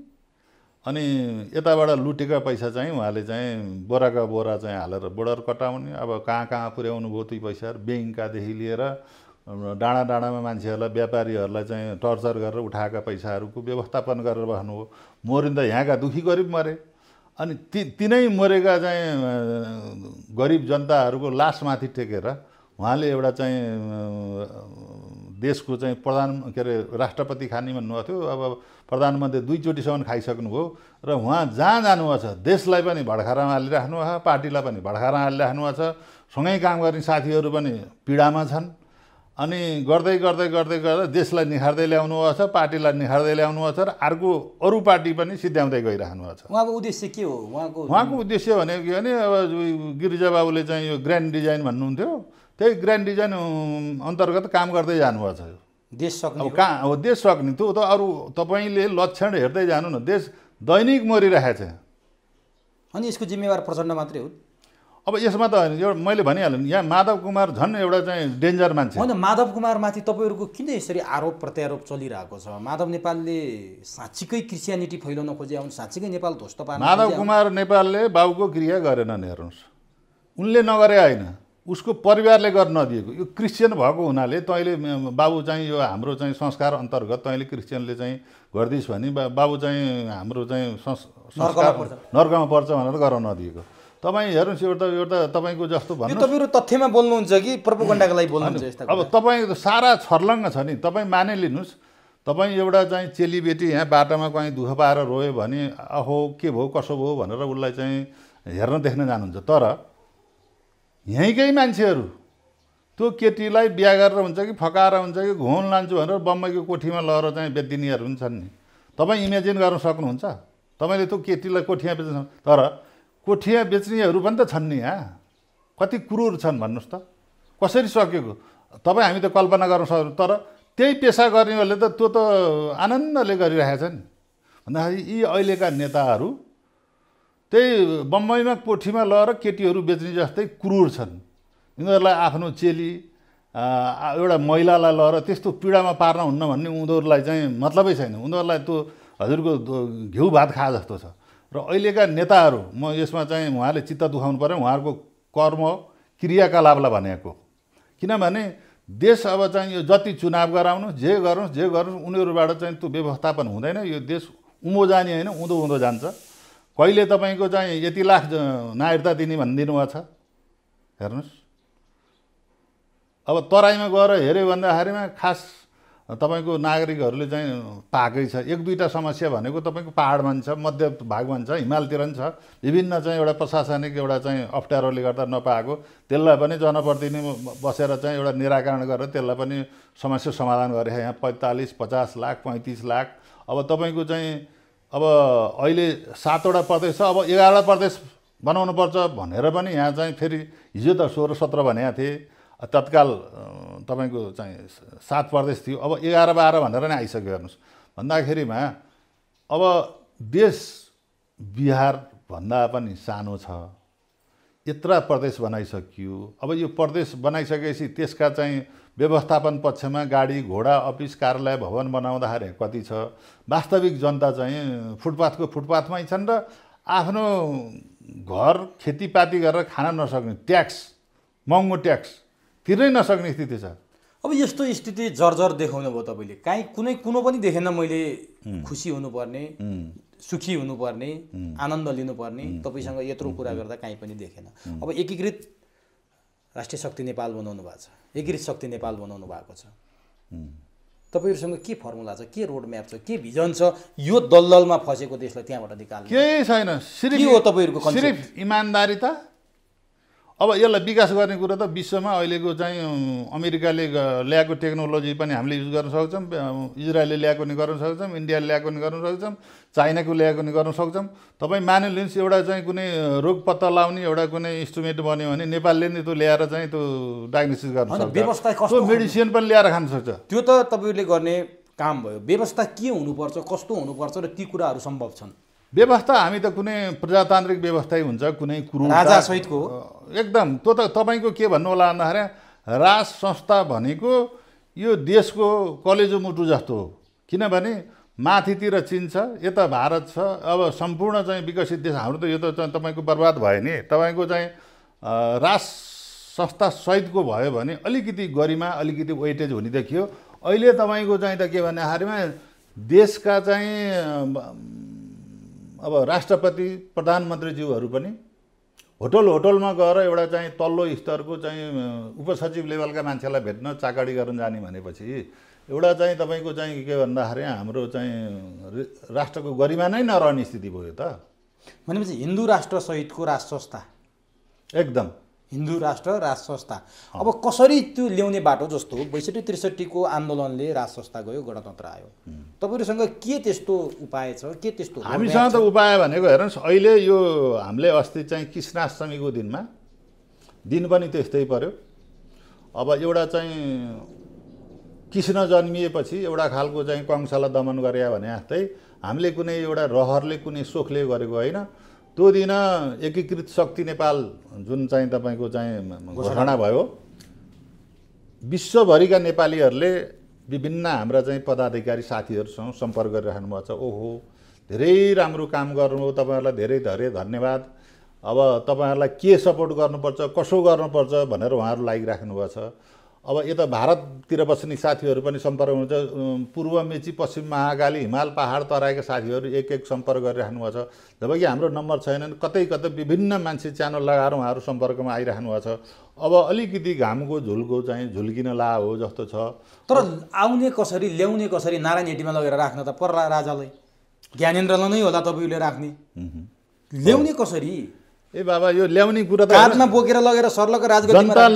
अनि यताबाट लुटेका पैसा चाहिँ उहाँले चाहिँ बोराका बोरा चाहिँ हालेर बोर्डर कटाउने। अब कहाँ पुर्याउनु भयो ती पैसाहरू, ब्याङ्ककादेखि लिएर डाँडा डाँडामा मान्छेहरूलाई, व्यापारीहरूलाई चाहिँ टर्चर गरेर उठाएका पैसाहरूको व्यवस्थापन गरेर बस्नुभयो। मरिँदा यहाँका दुखी गरिब मरे। अनि तिनै मरेका चाहिँ गरिब जनताहरूको लासमाथि टेकेर उहाँले एउटा चाहिँ देशको चाहिँ राष्ट्रपति खाने भन्नुभएको थियो। अब प्रधानमन्त्री 2 चोटिसम्म खाइसक्नुभयो र उहाँ जहाँ जानुभएको छ देशलाई पनि भड्कारामा हालिराख्नु भएको छ, पार्टीलाई पनि भड्कारामा हालिराख्नु भएको छ, सँगै काम गर्ने साथीहरू पनि पीडामा छन्। अनि गर्दै देशलाई निखार्दै ल्याउनु भएको छ, पार्टीलाई निखार्दै ल्याउनु भएको छ र अर्को अरू पार्टी पनि सिद्ध्याउँदै गइराख्नु भएको छ। उहाँको उद्देश्य के हो? उहाँको उद्देश्य भनेको के भने अब गिरिजाबाबुले चाहिँ यो ग्रान्ड डिजाइन भन्नुहुन्थ्यो, त्यही ग्रान्ड डिजाइन अन्तर्गत काम गर्दै जानुभएको छ। देश सक्ने अब देश सक्ने त्यो त अरू तपाईँले लक्षण हेर्दै जानु न, देश दैनिक मरिरहेको छ। अनि यसको जिम्मेवार प्रचण्ड मात्रै हो? अब यसमा त एउटा मैले भनिहालेँ, यहाँ माधव कुमार झन् एउटा चाहिँ डेन्जर मान्छे होइन। माधव कुमारमाथि तपाईँहरूको किन यसरी आरोप प्रत्यारोप चलिरहेको छ? माधव नेपालले साँच्चीकै क्रिस्चियनिटी फैलाउन खोजे हुन्, साँच्चीकै नेपाल ध्वस्त पार्न? माधव कुमार नेपालले बाबुको क्रिया गरेनन्, हेर्नुहोस्, उनले नगरे होइन, उसको परिवारले गर्न नदिएको। यो क्रिस्चियन भएको हुनाले तैँले बाबु चाहिँ यो हाम्रो चाहिँ संस्कार अन्तर्गत तैँले क्रिस्चियनले चाहिँ गरिदिस् भने बाबु चाहिँ हाम्रो चाहिँ नर्कमा पर्छ भनेर गर्न नदिएको। तपाईँ हेर्नुहोस्, एउटा तपाईँको जस्तो भन्नु, तपाईँहरू तथ्यमा बोल्नुहुन्छ कि प्रोपोगन्डाको लागि बोल्नुहुन्छ? यस्ता अब तपाईँ सारा छर्लङ्ग छ नि। तपाईँ मानिलिनुहोस्, तपाईँ एउटा चाहिँ चेलीबेटी यहाँ बाटोमा कहीँ दुःख पाएर रोयो भने अहो के भयो कसो भयो भनेर उसलाई चाहिँ हेर्न देख्न जानुहुन्छ। तर यहीँकै मान्छेहरू त्यो केटीलाई बिहा गरेर हुन्छ कि फकाएर हुन्छ कि घुमाउन लान्छु भनेर बम्बईको कोठीमा लगेर चाहिँ बेच्दिनेहरू पनि छन् नि। तपाईँ इमेजिन गर्न सक्नुहुन्छ? तपाईँले त्यो केटीलाई कोठीमा बेच्नु, तर कोठीमा बेच्नेहरू पनि त छन् नि। यहाँ कति क्रूर छन् भन्नुहोस् त, कसरी सकेको तपाईँ हामी त कल्पना गर्न सक्छौँ। तर त्यही पेसा गर्नेहरूले त त्यो त आनन्दले गरिरहेका छन्। भन्दाखेरि यी अहिलेका नेताहरू त्यही बम्बईमा कोठीमा लगेर केटीहरू बेच्ने जस्तै क्रूर छन्। यिनीहरूलाई आफ्नो चेली एउटा महिलालाई लगेर त्यस्तो पीडामा पार्न हुन्न भन्ने उनीहरूलाई चाहिँ मतलबै छैन। उनीहरूलाई त्यो हजुरको घिउ भात खा जस्तो छ। र अहिलेका नेताहरू, म यसमा चाहिँ उहाँले चित्त दुखाउनु पर्यो, उहाँहरूको कर्म क्रियाकलापलाई भनेको। किनभने देश अब चाहिँ यो जति चुनाव गराउनु जे गर्नुहोस् उनीहरूबाट चाहिँ त्यो व्यवस्थापन हुँदैन। यो देश उँभो जाने होइन, उँधो उँधो जान्छ। कहिले तपाईँको चाहिँ यति लाख नागरिकता दिने भनिदिनु भएको छ, हेर्नुहोस्। अब तराईमा गएर हेऱ्यो भन्दाखेरिमा खास तपाईँको नागरिकहरूले चाहिँ पाएकै छ। एक दुईवटा समस्या भनेको तपाईँको पाहाडमा पनि छ, मध्य भागमा पनि छ, हिमालतिर पनि छ। विभिन्न चाहिँ एउटा प्रशासनिक एउटा चाहिँ अप्ठ्यारोले गर्दा नपाएको, त्यसलाई पनि जनप्रतिनिधि बसेर चाहिँ एउटा निराकरण गरेर त्यसलाई पनि समस्या समाधान गरे। यहाँ 45, 50 लाख, 35 लाख। अब तपाईँको चाहिँ अब अहिले 7वटा प्रदेश छ, अब 11वटा प्रदेश बनाउनुपर्छ भनेर पनि यहाँ चाहिँ फेरि हिजो त 16-17 भनेका थिए। तत्काल तपाईँको चाहिँ 7 प्रदेश थियो, अब 11-12 भनेर नै आइसक्यो। हेर्नुहोस् भन्दाखेरिमा अब देश बिहारभन्दा पनि सानो छ, यत्रा प्रदेश बनाइसकियो। अब यो प्रदेश बनाइसकेपछि त्यसका चाहिँ व्यवस्थापन पक्षमा गाडी घोडा अफिस कार्यालय भवन बनाउँदाखेरि कति छ। वास्तविक जनता चाहिँ फुटपाथमै छन् र आफ्नो घर खेतीपाती गरेर खान नसक्ने, ट्याक्स महँगो ट्याक्स तिर्नै नसक्ने स्थिति छ। अब यस्तो स्थिति जर्जर देखाउनु भयो तपाईँले। काहीँ कुनै पनि देखेन मैले खुसी हुनुपर्ने, सुखी हुनुपर्ने, आनन्द लिनुपर्ने। तपाईँसँग यत्रो कुरा गर्दा काहीँ पनि देखेन। अब एकीकृत राष्ट्रिय शक्ति नेपाल बनाउनु भएको छ, एकीकृत शक्ति नेपाल बनाउनु भएको छ। तपाईँहरूसँग के फर्मुला छ, के रोड म्याप छ, के भिजन छ यो दलदलमा फसेको देशलाई त्यहाँबाट निकाल्नु? केही छैन, सिर्फ इमान्दारिता। अब यसलाई विकास गर्ने कुरा त विश्वमा अहिलेको चाहिँ अमेरिकाले ल्याएको टेक्नोलोजी पनि हामीले युज गर्न सक्छौँ, इजरायलले ल्याएको नि गर्न सक्छौँ, इन्डियाले ल्याएको नि गर्न सक्छौँ, चाइनाको ल्याएको नि गर्न सक्छौँ। तपाईँ मानिलिनुहोस् एउटा चाहिँ कुनै रोग पत्ता लगाउने एउटा कुनै इन्स्ट्रुमेन्ट बन्यो भने नेपालले नि त्यो ल्याएर चाहिँ त्यो डायग्नोसिस गर्न सक्छ, व्यवस्था त्यो मेडिसिन पनि ल्याएर खान सक्छ। त्यो त तपाईँहरूले गर्ने काम भयो। व्यवस्था के हुनुपर्छ, कस्तो हुनुपर्छ र ती कुराहरू सम्भव छन्? व्यवस्था हामी त कुनै प्रजातान्त्रिक व्यवस्थै हुन्छ, कुनै कुरो राजासहितको एकदम। त्यो त तपाईँको के भन्नु होला भन्दाखेरि राज संस्था भनेको यो देशको कलेजो मुटु जस्तो हो। किनभने माथितिर चीन छ, यता भारत छ। अब सम्पूर्ण चाहिँ विकसित देश हाम्रो त यो त तपाईँको बर्बाद भयो नि। तपाईँको चाहिँ राज संस्था सहितको भयो भने अलिकति गरिमा अलिकति वेटेज हुने देखियो। अहिले तपाईँको चाहिँ त के भन्दाखेरिमा देशका चाहिँ अब राष्ट्रपति प्रधानमन्त्रीज्यूहरू पनि होटलमा गएर एउटा चाहिँ तल्लो स्तरको चाहिँ उपसचिव लेभलका मान्छेलाई भेट्न चाकडी गर्न जाने भनेपछि एउटा चाहिँ तपाईँको चाहिँ के भन्दाखेरि हाम्रो चाहिँ राष्ट्रको गरिमा नै नरहने स्थिति भयो त। भनेपछि हिन्दू राष्ट्रसहितको राज संस्था, एकदम हिन्दू राष्ट्र राज संस्था। अब कसरी त्यो ल्याउने बाटो जस्तो 62-63 आन्दोलनले राज संस्था गयो, गणतन्त्र आयो। तपाईँहरूसँग के त्यस्तो उपाय छ, के त्यस्तो? हामीसँग त उपाय भनेको हेर्नुहोस्, अहिले यो हामीले अस्ति चाहिँ कृष्णाष्टमीको दिन पनि त्यस्तै पर्यो। अब एउटा चाहिँ कृष्ण जन्मिएपछि एउटा खालको चाहिँ कंसलाई दमन गरे भने जस्तै हामीले कुनै एउटा रहरले कुनै सोखले गरेको होइन। त्यो दिन एकीकृत शक्ति नेपाल जुन चाहिँ तपाईँको चाहिँ घोषणा भयो, विश्वभरिका नेपालीहरूले विभिन्न हाम्रा चाहिँ पदाधिकारी साथीहरूसँग सम्पर्क गरिराख्नु भएको छ। ओहो धेरै राम्रो काम गर्नुभयो, तपाईँहरूलाई धेरै धेरै धन्यवाद। अब तपाईँहरूलाई के सपोर्ट गर्नुपर्छ, कसो गर्नुपर्छ भनेर उहाँहरू लागिराख्नु भएको छ। अब यता भारततिर बस्ने साथीहरू पनि सम्पर्क हुनुहुन्छ। पूर्व मेची, पश्चिम महाकाली, हिमाल पहाड तराईका साथीहरू एक सम्पर्क गरिराख्नु भएको छ। जबकि हाम्रो नम्बर छैन, कतै विभिन्न मान्छे च्यानल लगाएर उहाँहरू सम्पर्कमा आइराख्नु भएको छ। अब अलिकति घामको झुल्को चाहिँ झुल्किन ला हो जस्तो छ। तर आउने कसरी, ल्याउने कसरी? नारायण हेटीमा लगेर राख्न त पर्ला राजालाई, ज्ञानेन्द्रलाई नै होला तपाईँले राख्ने। ल्याउने कसरी? ए बाबा यो ल्याउने कुरा त काँधमा बोकेर लगेर सर्लको राजगद्दीमा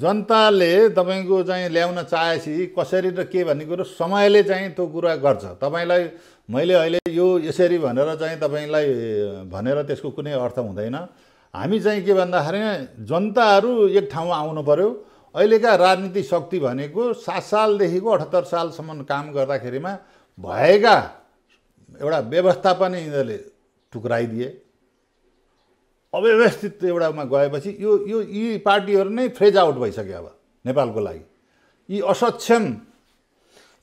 जनताले तपाईँको चाहिँ ल्याउन चाहेपछि कसरी र के भन्ने कुरो समयले चाहिँ त्यो कुरा गर्छ। तपाईँलाई मैले अहिले यो यसरी भनेर चाहिँ तपाईँलाई भनेर त्यसको कुनै अर्थ हुँदैन। हामी चाहिँ के भन्दाखेरि जनताहरू एक ठाउँमा आउनु पर्यो। अहिलेका राजनीतिक शक्ति भनेको 7 सालदेखिको 78 सालसम्म काम गर्दाखेरिमा भएका एउटा व्यवस्थापन यिनीहरूले टुक्राइदिए। अव्यवस्थित एउटामा गएपछि यो यो यी पार्टीहरू नै फ्रेज आउट भइसक्यो अब नेपालको लागि। यी असक्षम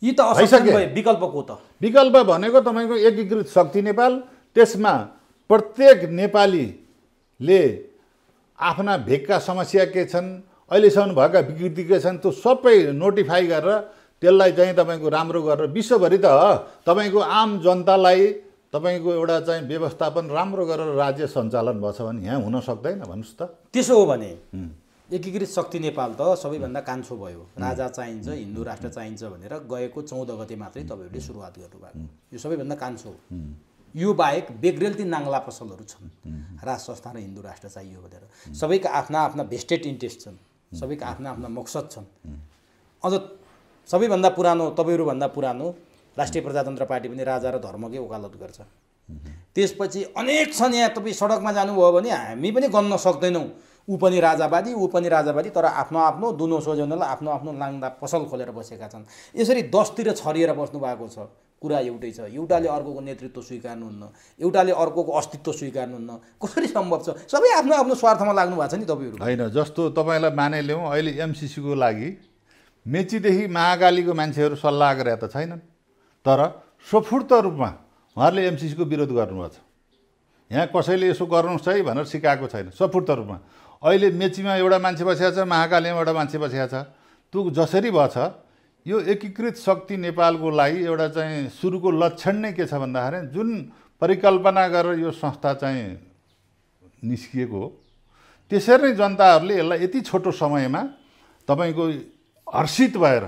यी त असक्षम भए विकल्पको त विकल्प भनेको तपाईँको एकीकृत शक्ति नेपाल। त्यसमा प्रत्येक नेपालीले आफ्ना भेगका समस्या के छन्, अहिलेसम्म भएका विकृति के छन्, त्यो सबै नोटिफाई गरेर त्यसलाई चाहिँ तपाईँको राम्रो गरेर विश्वभरि त तपाईँको आम जनतालाई तपाईँको एउटा चाहिँ व्यवस्थापन राम्रो गरेर राज्य सञ्चालन भएछ भने यहाँ हुन सक्दैन भन्नुहोस् त। त्यसो हो भने एकीकृत शक्ति नेपाल त सबैभन्दा कान्छो भयो। राजा चाहिन्छ, हिन्दू राष्ट्र चाहिन्छ भनेर गएको 14 गते मात्रै तपाईँहरूले सुरुवात गर्नुभएको। यो सबैभन्दा कान्छो हो। यो बाहेक बेग्रेल्ती नाङ्ला पसलहरू छन् राज संस्था र हिन्दू राष्ट्र चाहियो भनेर। सबैका आफ्ना आफ्ना भेस्टेड इन्ट्रेस्ट छन्, सबैका आफ्ना आफ्ना मकसद छन्। अझ सबैभन्दा पुरानो तपाईँहरूभन्दा पुरानो राष्ट्रिय प्रजातन्त्र पार्टी पनि राजा र धर्मकै वकालत गर्छ। त्यसपछि अनेक छन्। यहाँ तपाईँ सडकमा जानुभयो भने हामी पनि गन्न सक्दैनौँ। ऊ पनि राजावादी, ऊ पनि राजावादी, तर आफ्नो आफ्नो दुनो सोझ्याउनलाई आफ्नो आफ्नो नाङ्दा पसल खोलेर बसेका छन्। यसरी 10तिर छरिएर बस्नु भएको छ। कुरा एउटै छ। एउटाले अर्कोको नेतृत्व स्वीकार्नुहुन्न, एउटाले अर्कोको अस्तित्व स्वीकार्नुहुन्न। कसरी सम्भव छ? सबै आफ्नो आफ्नो स्वार्थमा लाग्नु भएको छ नि तपाईँहरू। होइन, जस्तो तपाईँलाई माने ल्याउँ, अहिले एमसिसीको लागि मेचीदेखि महाकालीको मान्छेहरू सल्लाह गरे त छैनन्, तर सफूर्त रूपमा उहाँहरूले एमसिसीको विरोध गर्नुभएको छ। यहाँ कसैले यसो गर्नुहोस् है भनेर सिकाएको छैन। सफूर्त रूपमा अहिले मेचीमा एउटा मान्छे बसेको छ, महाकालीमा एउटा मान्छे बसेको छ। त्यो जसरी भएछ यो एकीकृत शक्ति नेपालको लागि एउटा चाहिँ सुरुको लक्षण नै के छ भन्दाखेरि जुन परिकल्पना गरेर यो संस्था चाहिँ निस्किएको हो, त्यसरी नै जनताहरूले यसलाई यति छोटो समयमा तपाईँको हर्षित भएर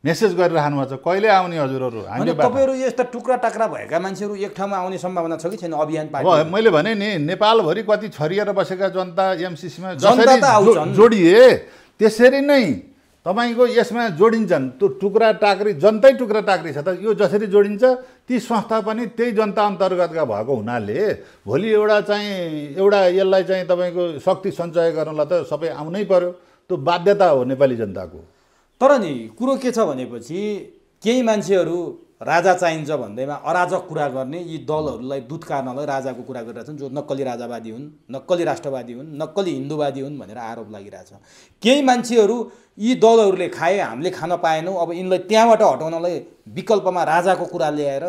मेसेज गरिरहनु भएको छ। कहिले आउने हजुरहरू? हामीले तपाईँहरू यस्ता टुक्रा टाक्रा भएका मान्छेहरू एक ठाउँमा आउने सम्भावना छ कि छैन? अभियान पार्टी मैले भने नि नेपालभरि कति छरिएर बसेका जनता एमसिसीमा जसरी जोडिए त्यसरी नै तपाईँको यसमा जोडिन्छन्। त्यो टुक्रा टाक्री जनतै टुक्रा टाक्री छ त। यो जसरी जोडिन्छ ती संस्था पनि त्यही जनता अन्तर्गतका भएको हुनाले भोलि एउटा चाहिँ एउटा यसलाई चाहिँ तपाईँको शक्ति सञ्चय गर्नलाई त सबै आउनै पर्यो। त्यो बाध्यता हो नेपाली जनताको। तर नि कुरो के छ भनेपछि केही मान्छेहरू राजा चाहिन्छ भन्दैमा अराजक कुरा गर्ने यी दलहरूलाई दुध कार्नलाई राजाको कुरा गरिरहेछन्, जो नक्कली राजावादी हुन्, नक्कली राष्ट्रवादी हुन्, नक्कली हिन्दूवादी हुन् भनेर आरोप लागिरहेछ। केही मान्छेहरू यी दलहरूले खाए हामीले खान पाएनौँ, अब यिनलाई त्यहाँबाट हटाउनलाई विकल्पमा राजाको कुरा ल्याएर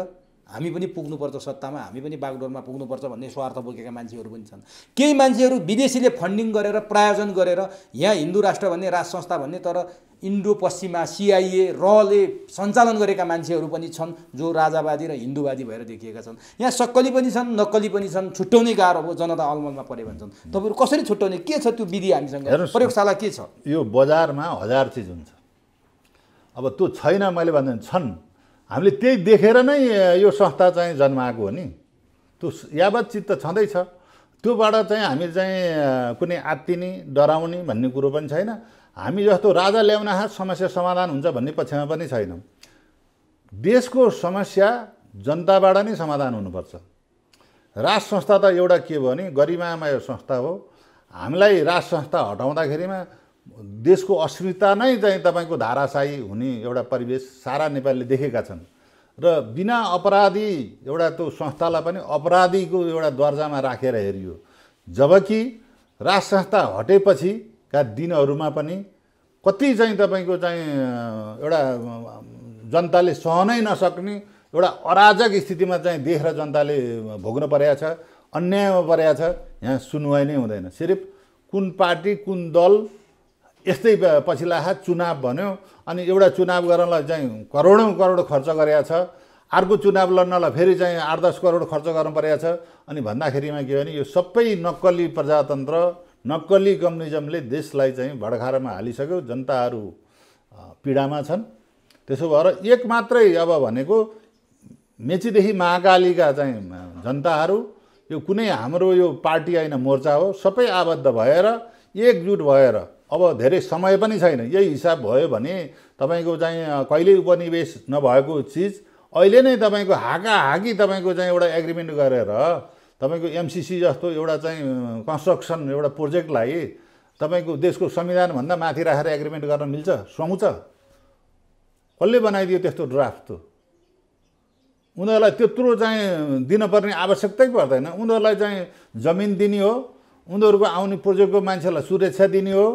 हामी पनि पुग्नुपर्छ सत्तामा, हामी पनि बागडोरमा पुग्नुपर्छ भन्ने स्वार्थ बोकेका मान्छेहरू पनि छन्। केही मान्छेहरू विदेशीले फन्डिङ गरेर प्रायोजन गरेर यहाँ हिन्दू राष्ट्र भन्ने राज संस्था भन्ने तर इन्डो पश्चिमा CIA रले सञ्चालन गरेका मान्छेहरू पनि छन्, जो राजावादी र हिन्दूवादी भएर देखिएका छन्। यहाँ सक्कली पनि छन्, नक्कली पनि छन्। छुट्याउनै गाह्रो हो, जनता अलमलमा परे भन्छन्। तपाईँहरू कसरी छुट्याउने? के छ त्यो विधि? हामीसँग प्रयोगशाला के छ? यो बजारमा 1000 चिज हुन्छ। अब त्यो छैन मैले भन्दैन, छन्। हामीले त्यही देखेर नै यो संस्था चाहिँ जन्माएको हो नि। त्यो यावत चित्त छँदैछ। त्योबाट चाहिँ हामी चाहिँ कुनै आत्तिने डराउने भन्ने कुरो पनि छैन। हामी जस्तो राजा ल्याउन समस्या समाधान हुन्छ भन्ने पक्षमा पनि छैनौँ। देशको समस्या जनताबाट नै समाधान हुनुपर्छ। राज संस्था त एउटा के भयो भने गरिमामय संस्था हो। हामीलाई राज संस्था हटाउँदाखेरिमा देशको अस्मिता नै चाहिँ तपाईँको धाराशाही हुने एउटा परिवेश सारा नेपालले देखेका छन् र बिना अपराधी एउटा त्यो संस्थालाई पनि अपराधीको एउटा दर्जामा राखेर हेरियो। जबकि राज संस्था हटेपछिका दिनहरूमा पनि कति चाहिँ तपाईँको चाहिँ एउटा जनताले सहनै नसक्ने एउटा अराजक स्थितिमा चाहिँ देश र जनताले भोग्न परेको छ, अन्यायमा परेको छ। यहाँ सुनवाई नै हुँदैन। सिर्फ कुन पार्टी कुन दल यस्तै पछिल्ला चुनाव भन्यो अनि एउटा चुनाव गर्नलाई चाहिँ करोडौँ करोड खर्च गरेको छ, अर्को चुनाव लड्नलाई फेरि चाहिँ 8-10 करोड खर्च गर्नु परेको छ। अनि भन्दाखेरिमा के भने यो सबै नक्कली प्रजातन्त्र, नक्कली कम्युनिजमले देशलाई चाहिँ भडखारमा हालिसक्यो। जनताहरू पीडामा छन्। त्यसो भएर एक मात्रै अब भनेको मेचीदेखि महाकालीका चाहिँ जनताहरू यो कुनै हाम्रो यो पार्टी होइन मोर्चा हो, सबै आबद्ध भएर एकजुट भएर अब धेरै समय पनि छैन। यही हिसाब भयो भने तपाईँको चाहिँ कहिल्यै उपनिवेश नभएको चिज अहिले नै तपाईँको हाकाहाकी तपाईँको चाहिँ एउटा एग्रिमेन्ट गरेर तपाईँको एमसिसी जस्तो एउटा चाहिँ कन्स्ट्रक्सन एउटा प्रोजेक्टलाई तपाईँको देशको संविधानभन्दा माथि राखेर एग्रिमेन्ट गर्न मिल्छ? सुहाउँछ? कसले बनाइदियो त्यस्तो ड्राफ्ट? उनीहरूलाई त्यत्रो चाहिँ दिनुपर्ने आवश्यकतै पर्दैन। उनीहरूलाई चाहिँ जमिन दिने हो, उनीहरूको आउने प्रोजेक्टको मान्छेलाई सुरक्षा दिने हो,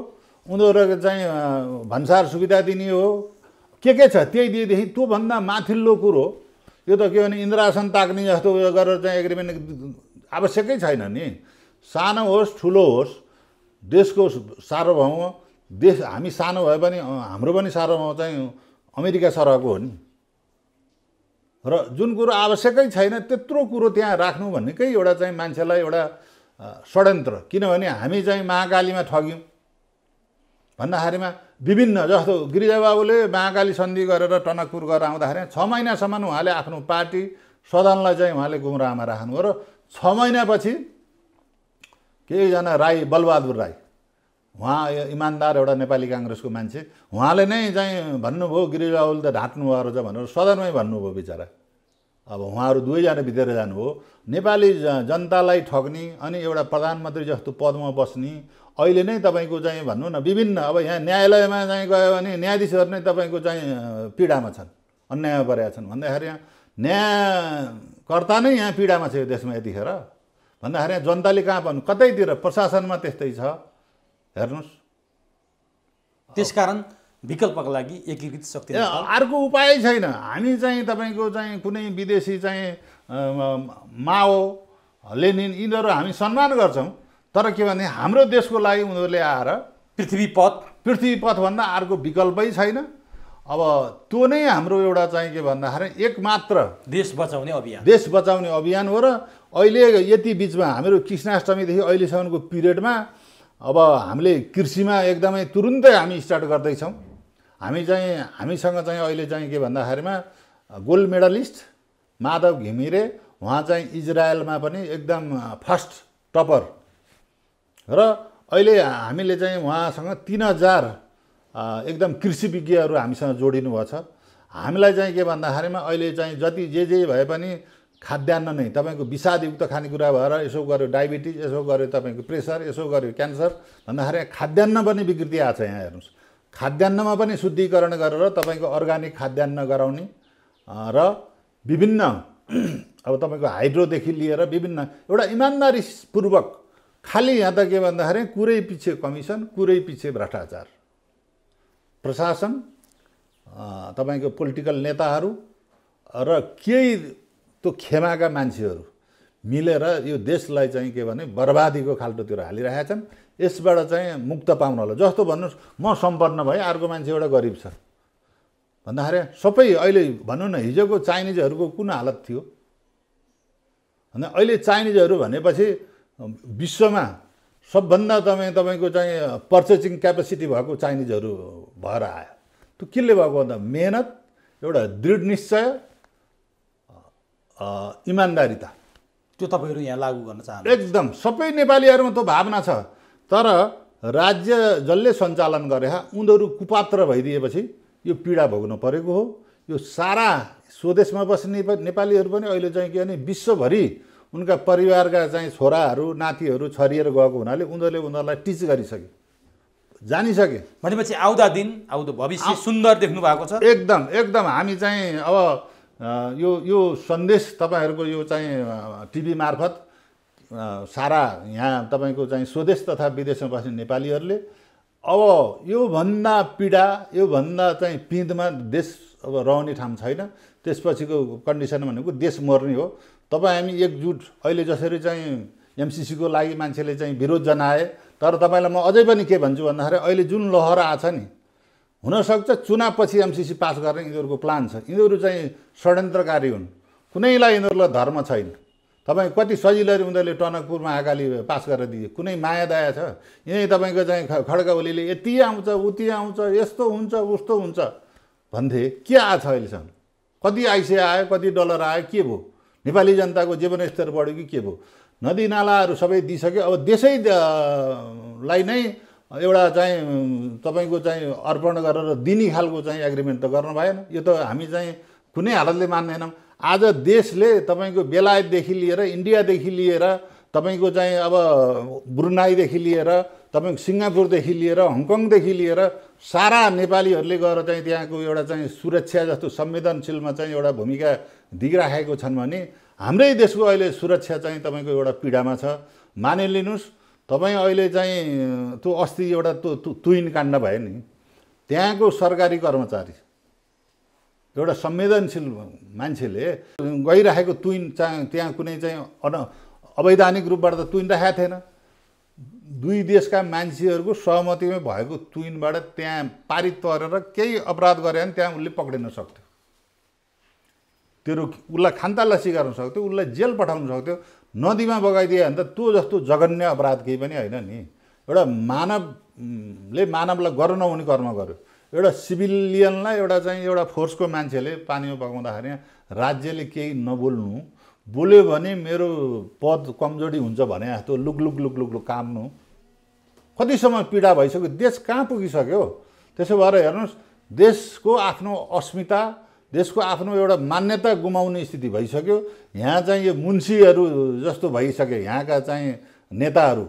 उनीहरूको चाहिँ भन्सार सुविधा दिने हो, के छ त्यही दिएदेखि त्योभन्दा माथिल्लो कुरो यो त के भने इन्द्रासन ताक्ने जस्तो उयो गरेर चाहिँ एग्रिमेन्ट आवश्यकै छैन नि। सानो होस् ठुलो होस्, देशको सार्वभौम देश हामी सानो भए पनि हाम्रो पनि सार्वभौम चाहिँ अमेरिका सरहको हो नि। र जुन कुरो आवश्यकै छैन त्यत्रो कुरो त्यहाँ राख्नु भन्नेकै एउटा चाहिँ मान्छेलाई एउटा षड्यन्त्र। किनभने हामी चाहिँ महाकालीमा ठग्यौँ भन्दाखेरिमा विभिन्न जस्तो गिरिजाबाबुले महाकाली सन्धि गरेर टनकपुर गरेर आउँदाखेरि 6 महिनासम्म उहाँले आफ्नो पार्टी सदनलाई चाहिँ उहाँले गुमराहमा राख्नुभयो र 6 महिनापछि केहीजना राई, बलबहादुर राई, उहाँ इमान्दार एउटा नेपाली काङ्ग्रेसको मान्छे, उहाँले नै चाहिँ भन्नुभयो गिरिजाबाबुले त ढाँट्नु भयो रहेछ भनेर सदनमै भन्नुभयो बिचरा। अब उहाँहरू दुवैजना भित्र जानुभयो। नेपाली जनतालाई ठग्ने अनि एउटा प्रधानमन्त्री जस्तो पदमा बस्ने अहिले नै तपाईँको चाहिँ भन्नु न विभिन्न अब यहाँ न्यायालयमा चाहिँ गयो भने न्यायाधीशहरू नै तपाईँको चाहिँ पीडामा छन्, अन्यायमा परेका छन् भन्दाखेरि यहाँ न्यायकर्ता नै यहाँ पीडामा छ यो देशमा यतिखेर भन्दाखेरि यहाँ जनताले कहाँ पाउनु? कतैतिर प्रशासनमा त्यस्तै छ। हेर्नुहोस्, त्यसकारण विकल्पका लागि एकीकृत शक्ति अर्को उपाय छैन। हामी चाहिँ तपाईँको चाहिँ कुनै विदेशी चाहिँ माओ, लेनिन यिनीहरू हामी सम्मान गर्छौँ, तर के भने हाम्रो देशको लागि उनीहरूले आएर पृथ्वी पथभन्दा अर्को विकल्पै छैन। अब त्यो नै हाम्रो एउटा चाहिँ के भन्दाखेरि एकमात्र देश बचाउने अभियान हो। र अहिले यति बिचमा हाम्रो कृष्णाष्टमीदेखि अहिलेसम्मको पिरियडमा अब हामीले कृषिमा एकदमै तुरुन्तै हामी स्टार्ट गर्दैछौँ। हामीसँग चाहिँ अहिले चाहिँ के भन्दाखेरिमा गोल्ड मेडलिस्ट माधव घिमिरे, उहाँ चाहिँ इजरायलमा पनि एकदम फर्स्ट टपर, र अहिले हामीले चाहिँ उहाँसँग 3000 एकदम कृषि विज्ञहरू हामीसँग जोडिनु भएको छ। हामीलाई चाहिँ के भन्दाखेरिमा अहिले चाहिँ जति जे भए पनि खाद्यान्न नै तपाईँको विषादयुक्त खानेकुरा भएर यसो गर्यो डायबिटिज, यसो गर्यो तपाईँको प्रेसर, यसो गर्यो क्यान्सर भन्दाखेरि खाद्यान्न पनि विकृति आएको छ। यहाँ हेर्नुहोस्, खाद्यान्नमा पनि शुद्धिकरण गरेर तपाईँको अर्ग्यानिक खाद्यान्न गराउने र विभिन्न अब तपाईँको हाइड्रोदेखि लिएर विभिन्न एउटा इमान्दारीपूर्वक, खालि यहाँ त के भन्दाखेरि कुरै पछि कमिसन, कुरै पछि भ्रष्टाचार, प्रशासन, तपाईँको पोलिटिकल नेताहरू र केही त्यो खेमाका मान्छेहरू मिलेर यो देशलाई चाहिँ के भने बर्बादीको खाल्टोतिर हालिरहेका छन्। यसबाट चाहिँ मुक्त पाउन होला। जस्तो भन्नुहोस् म सम्पन्न भएँ, अर्को मान्छे एउटा गरिब छ भन्दाखेरि सबै अहिले भनौँ न हिजोको चाइनिजहरूको कुन हालत थियो भने अहिले चाइनिजहरू भनेपछि विश्वमा सबभन्दा तपाईँको चाहिँ पर्चेसिङ क्यापेसिटी भएको चाइनिजहरू भएर आयो। त्यो केले भएको भन्दा मेहनत, एउटा दृढ निश्चय, इमान्दारिता, त्यो तपाईँहरू यहाँ लागू गर्न चाहनुहुन्छ? एकदम सबै नेपालीहरूमा त्यो भावना छ। तर राज्य जसले सञ्चालन गरे उनीहरू कुपात्र भइदिएपछि यो पीडा भोग्नु परेको हो। यो सारा स्वदेशमा बस्ने नेपालीहरू पनि अहिले चाहिँ के भने विश्वभरि उनका परिवारका चाहिँ छोराहरू, नातिहरू छरिएर गएको हुनाले उनीहरूलाई टिच गरिसके, जानिसके। भनेपछि आउँदो भविष्य सुन्दर देख्नु भएको छ। एकदम हामी चाहिँ अब यो सन्देश तपाईँहरूको यो चाहिँ टिभी मार्फत सारा यहाँ तपाईँको चाहिँ स्वदेश तथा विदेशमा बस्ने नेपालीहरूले अब योभन्दा पीडा, योभन्दा चाहिँ पिँधमा देश अब रहने ठाउँ छैन। त्यसपछिको कन्डिसन भनेको देश मर्ने हो। तपाईँ हामी एकजुट, अहिले जसरी चाहिँ एमसिसीको लागि मान्छेले चाहिँ विरोध जनाए, तर तपाईँलाई म अझै पनि के भन्छु भन्दाखेरि अहिले जुन लहर आछ नि, हुनसक्छ चुनावपछि एमसिसी पास गर्ने यिनीहरूको प्लान छ। यिनीहरू चाहिँ षड्यन्त्रकारी हुन्, कुनैलाई यिनीहरूलाई धर्म छैन। तपाईँ कति सजिलै उनीहरूले टनकपुर महाकाली पास गरेर दिए, कुनै माया दया छ? यहीँ तपाईँको चाहिँ खड्का ओलीले यति आउँछ उति आउँछ, यस्तो हुन्छ उस्तो हुन्छ भन्थे, के आएछ अहिलेसम्म? कति आइसिया आयो, कति डलर आयो, के भयो? नेपाली जनताको जीवनस्तर बढ्यो कि के भयो? नदीनालाहरू सबै दिइसक्यो। अब देशैलाई नै एउटा चाहिँ तपाईँको चाहिँ अर्पण गरेर दिने खालको चाहिँ एग्रिमेन्ट त गर्नु भएन। यो त हामी चाहिँ कुनै हालतले मान्दैनौँ। आज देशले तपाईँको बेलायतदेखि लिएर इन्डियादेखि लिएर तपाईँको चाहिँ अब ब्रुनाईदेखि लिएर तपाईँको सिङ्गापुरदेखि लिएर हङकङदेखि लिएर सारा नेपालीहरूले गएर चाहिँ त्यहाँको एउटा चाहिँ सुरक्षा जस्तो संवेदनशीलमा चाहिँ एउटा भूमिका दिइराखेको छन् भने हाम्रै देशको अहिले सुरक्षा चाहिँ तपाईँको एउटा पीडामा छ। मानिलिनुहोस् तपाईँ अहिले चाहिँ त्यो अस्ति एउटा तुइन काण्ड भयो नि, त्यहाँको सरकारी कर्मचारी एउटा संवेदनशील मान्छेले गइरहेको तुइन त्यहाँ कुनै चाहिँ अवैधानिक रूपबाट त तुइन राखेको थिएन। दुई देशका मान्छेहरूको सहमतिमै भएको तुइनबाट त्यहाँ पारित गरेर केही अपराध गरे भने त्यहाँ उसले पक्रिन सक्थ्यो, तेरो उसलाई खानतलासी गर्न सक्थ्यो, उसलाई जेल पठाउन सक्थ्यो। नदीमा बगाइदियो भने त त्यो जस्तो जघन्य अपराध केही पनि होइन नि। एउटा मानवले मानवलाई गर्न नहुने कर्म गर्यो। एउटा सिभिलियनलाई एउटा चाहिँ एउटा फोर्सको मान्छेले पानीमा बगाउँदाखेरि राज्यले केही नबोल्नु, बोल्यो भने मेरो पद कमजोरी हुन्छ भने जस्तो लुक लुक लुक लुक लुक काम्नु कतिसम्म पीडा भइसक्यो। देश कहाँ पुगिसक्यो। त्यसो भएर हेर्नुहोस्, देशको आफ्नो अस्मिता, देशको आफ्नो एउटा मान्यता गुमाउने स्थिति भइसक्यो। यहाँ चाहिँ यो मुन्सीहरू जस्तो भइसक्यो, यहाँका चाहिँ नेताहरू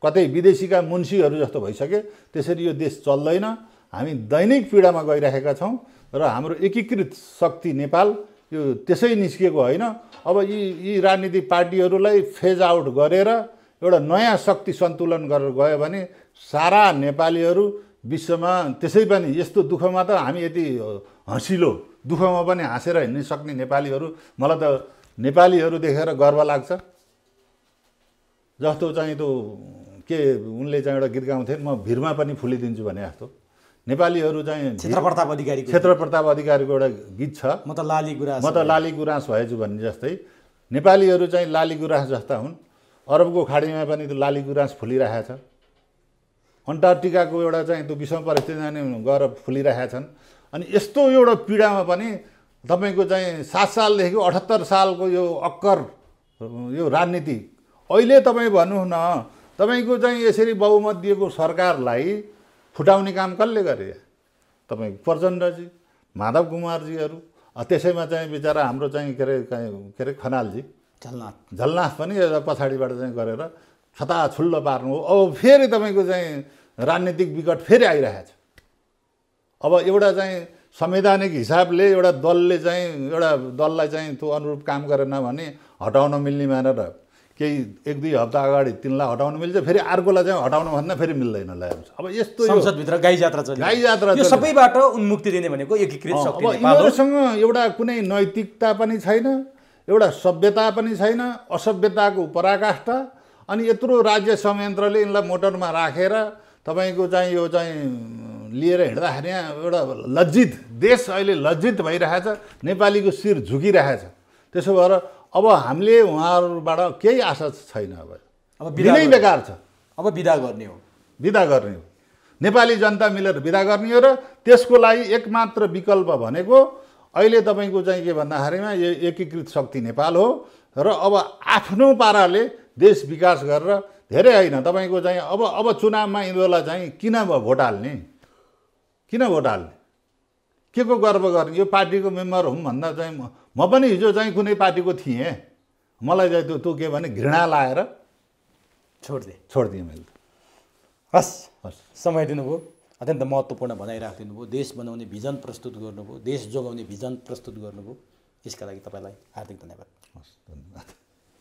कतै विदेशीका मुन्सीहरू जस्तो भइसक्यो। त्यसरी यो देश चल्दैन। हामी दैनिक पीडामा गइरहेका छौँ र हाम्रो एकीकृत शक्ति नेपाल यो त्यसै निस्किएको होइन। अब यी राजनीतिक पार्टीहरूलाई फेज आउट गरेर एउटा नयाँ शक्ति सन्तुलन गरेर गयो भने सारा नेपालीहरू विश्वमा त्यसै पनि यस्तो दुःखमा त हामी यति हँसिलो दुःखमा पनि हाँसेर हिँड्न सक्ने नेपालीहरू, मलाई त नेपालीहरू देखेर गर्व लाग्छ। जस्तो चाहिँ त्यो के उनले चाहिँ एउटा गीत गाउँथे, म भिरमा पनि फुलिदिन्छु भने जस्तो नेपालीहरू चाहिँ क्षेत्र प्रताप अधिकारीको एउटा गीत छ, म त लाली गुराँस भएछु भन्ने जस्तै नेपालीहरू चाहिँ लाली गुराँस जस्ता हुन्। अरबको खाडीमा पनि त्यो लाली गुराँस फुलिरहेका छ। अन्टार्क्टिकाको एउटा चाहिँ त्यो विषम परिस्थितिमा गएर फुलिरहेका छन्। अनि यस्तो एउटा पीडामा पनि तपाईँको चाहिँ 7 सालदेखि 78 सालको यो अक्कर यो राजनीति अहिले तपाईँ भन्नुहोस् न, तपाईँको चाहिँ यसरी बहुमत दिएको सरकारलाई फुटाउने काम कसले गरे? तपाईँको प्रचण्डजी, माधव कुमारजीहरू, त्यसैमा चाहिँ बिचरा हाम्रो चाहिँ के अरे खनालजी, झलनाथ पनि पछाडिबाट चाहिँ गरेर छताछुल्लो पार्नु हो। अब फेरि तपाईँको चाहिँ राजनीतिक विकट फेरि आइरहेछ। अब एउटा चाहिँ संवैधानिक हिसाबले एउटा दलले चाहिँ एउटा दललाई चाहिँ त्यो अनुरूप काम गरेन भने हटाउन मिल्ने मानेर केही 1-2 हप्ता अगाडि तिनलाई हटाउन मिल्छ, फेरि अर्कोलाई चाहिँ हटाउन भन्दा फेरि मिल्दैन ल्याउँछ। अब यस्तो संसदभित्र गाई जात्रा यो सबैबाट उन्मुक्ति दिने भनेको एकीकृत शक्ति नेपाल हो। यिनीहरूसँग एउटा कुनै नैतिकता पनि छैन, एउटा सभ्यता पनि छैन, असभ्यताको पराकाष्ठा। अनि यत्रो राज्य संयन्त्रले यिनलाई मोटरमा राखेर तपाईँको चाहिँ यो चाहिँ लिएर हिँड्दाखेरि एउटा लज्जित देश अहिले लज्जित भइरहेछ, नेपालीको शिर झुकिरहेछ। त्यसो भएर अब हामीले उहाँहरूबाट केही आशा छैन। अब बिनै बेकार छ। अब बिदा गर्ने हो नेपाली जनता मिलेर बिदा गर्ने हो। र त्यसको लागि एकमात्र विकल्प भनेको अहिले तपाईँको चाहिँ के भन्दाखेरिमा यो एकीकृत शक्ति नेपाल हो। र अब आफ्नो पाराले देश विकास गरेर धेरै होइन तपाईँको चाहिँ अब चुनावमा यिनीहरूलाई चाहिँ किन भोट हाल्ने, के को गर्व गर्ने? यो पार्टीको मेम्बर हुँ भन्दा चाहिँ म पनि हिजो चाहिँ कुनै पार्टीको थिएँ, मलाई चाहिँ त्यो के भने घृणा लाएर छोडिदिएँ मैले। हस्, समय दिनुभयो, अत्यन्त महत्त्वपूर्ण भनाइराखिदिनु भयो, देश बनाउने भिजन प्रस्तुत गर्नुभयो, देश जोगाउने भिजन प्रस्तुत गर्नुभयो। यसका लागि तपाईँलाई हार्दिक धन्यवाद। हस्, धन्यवाद।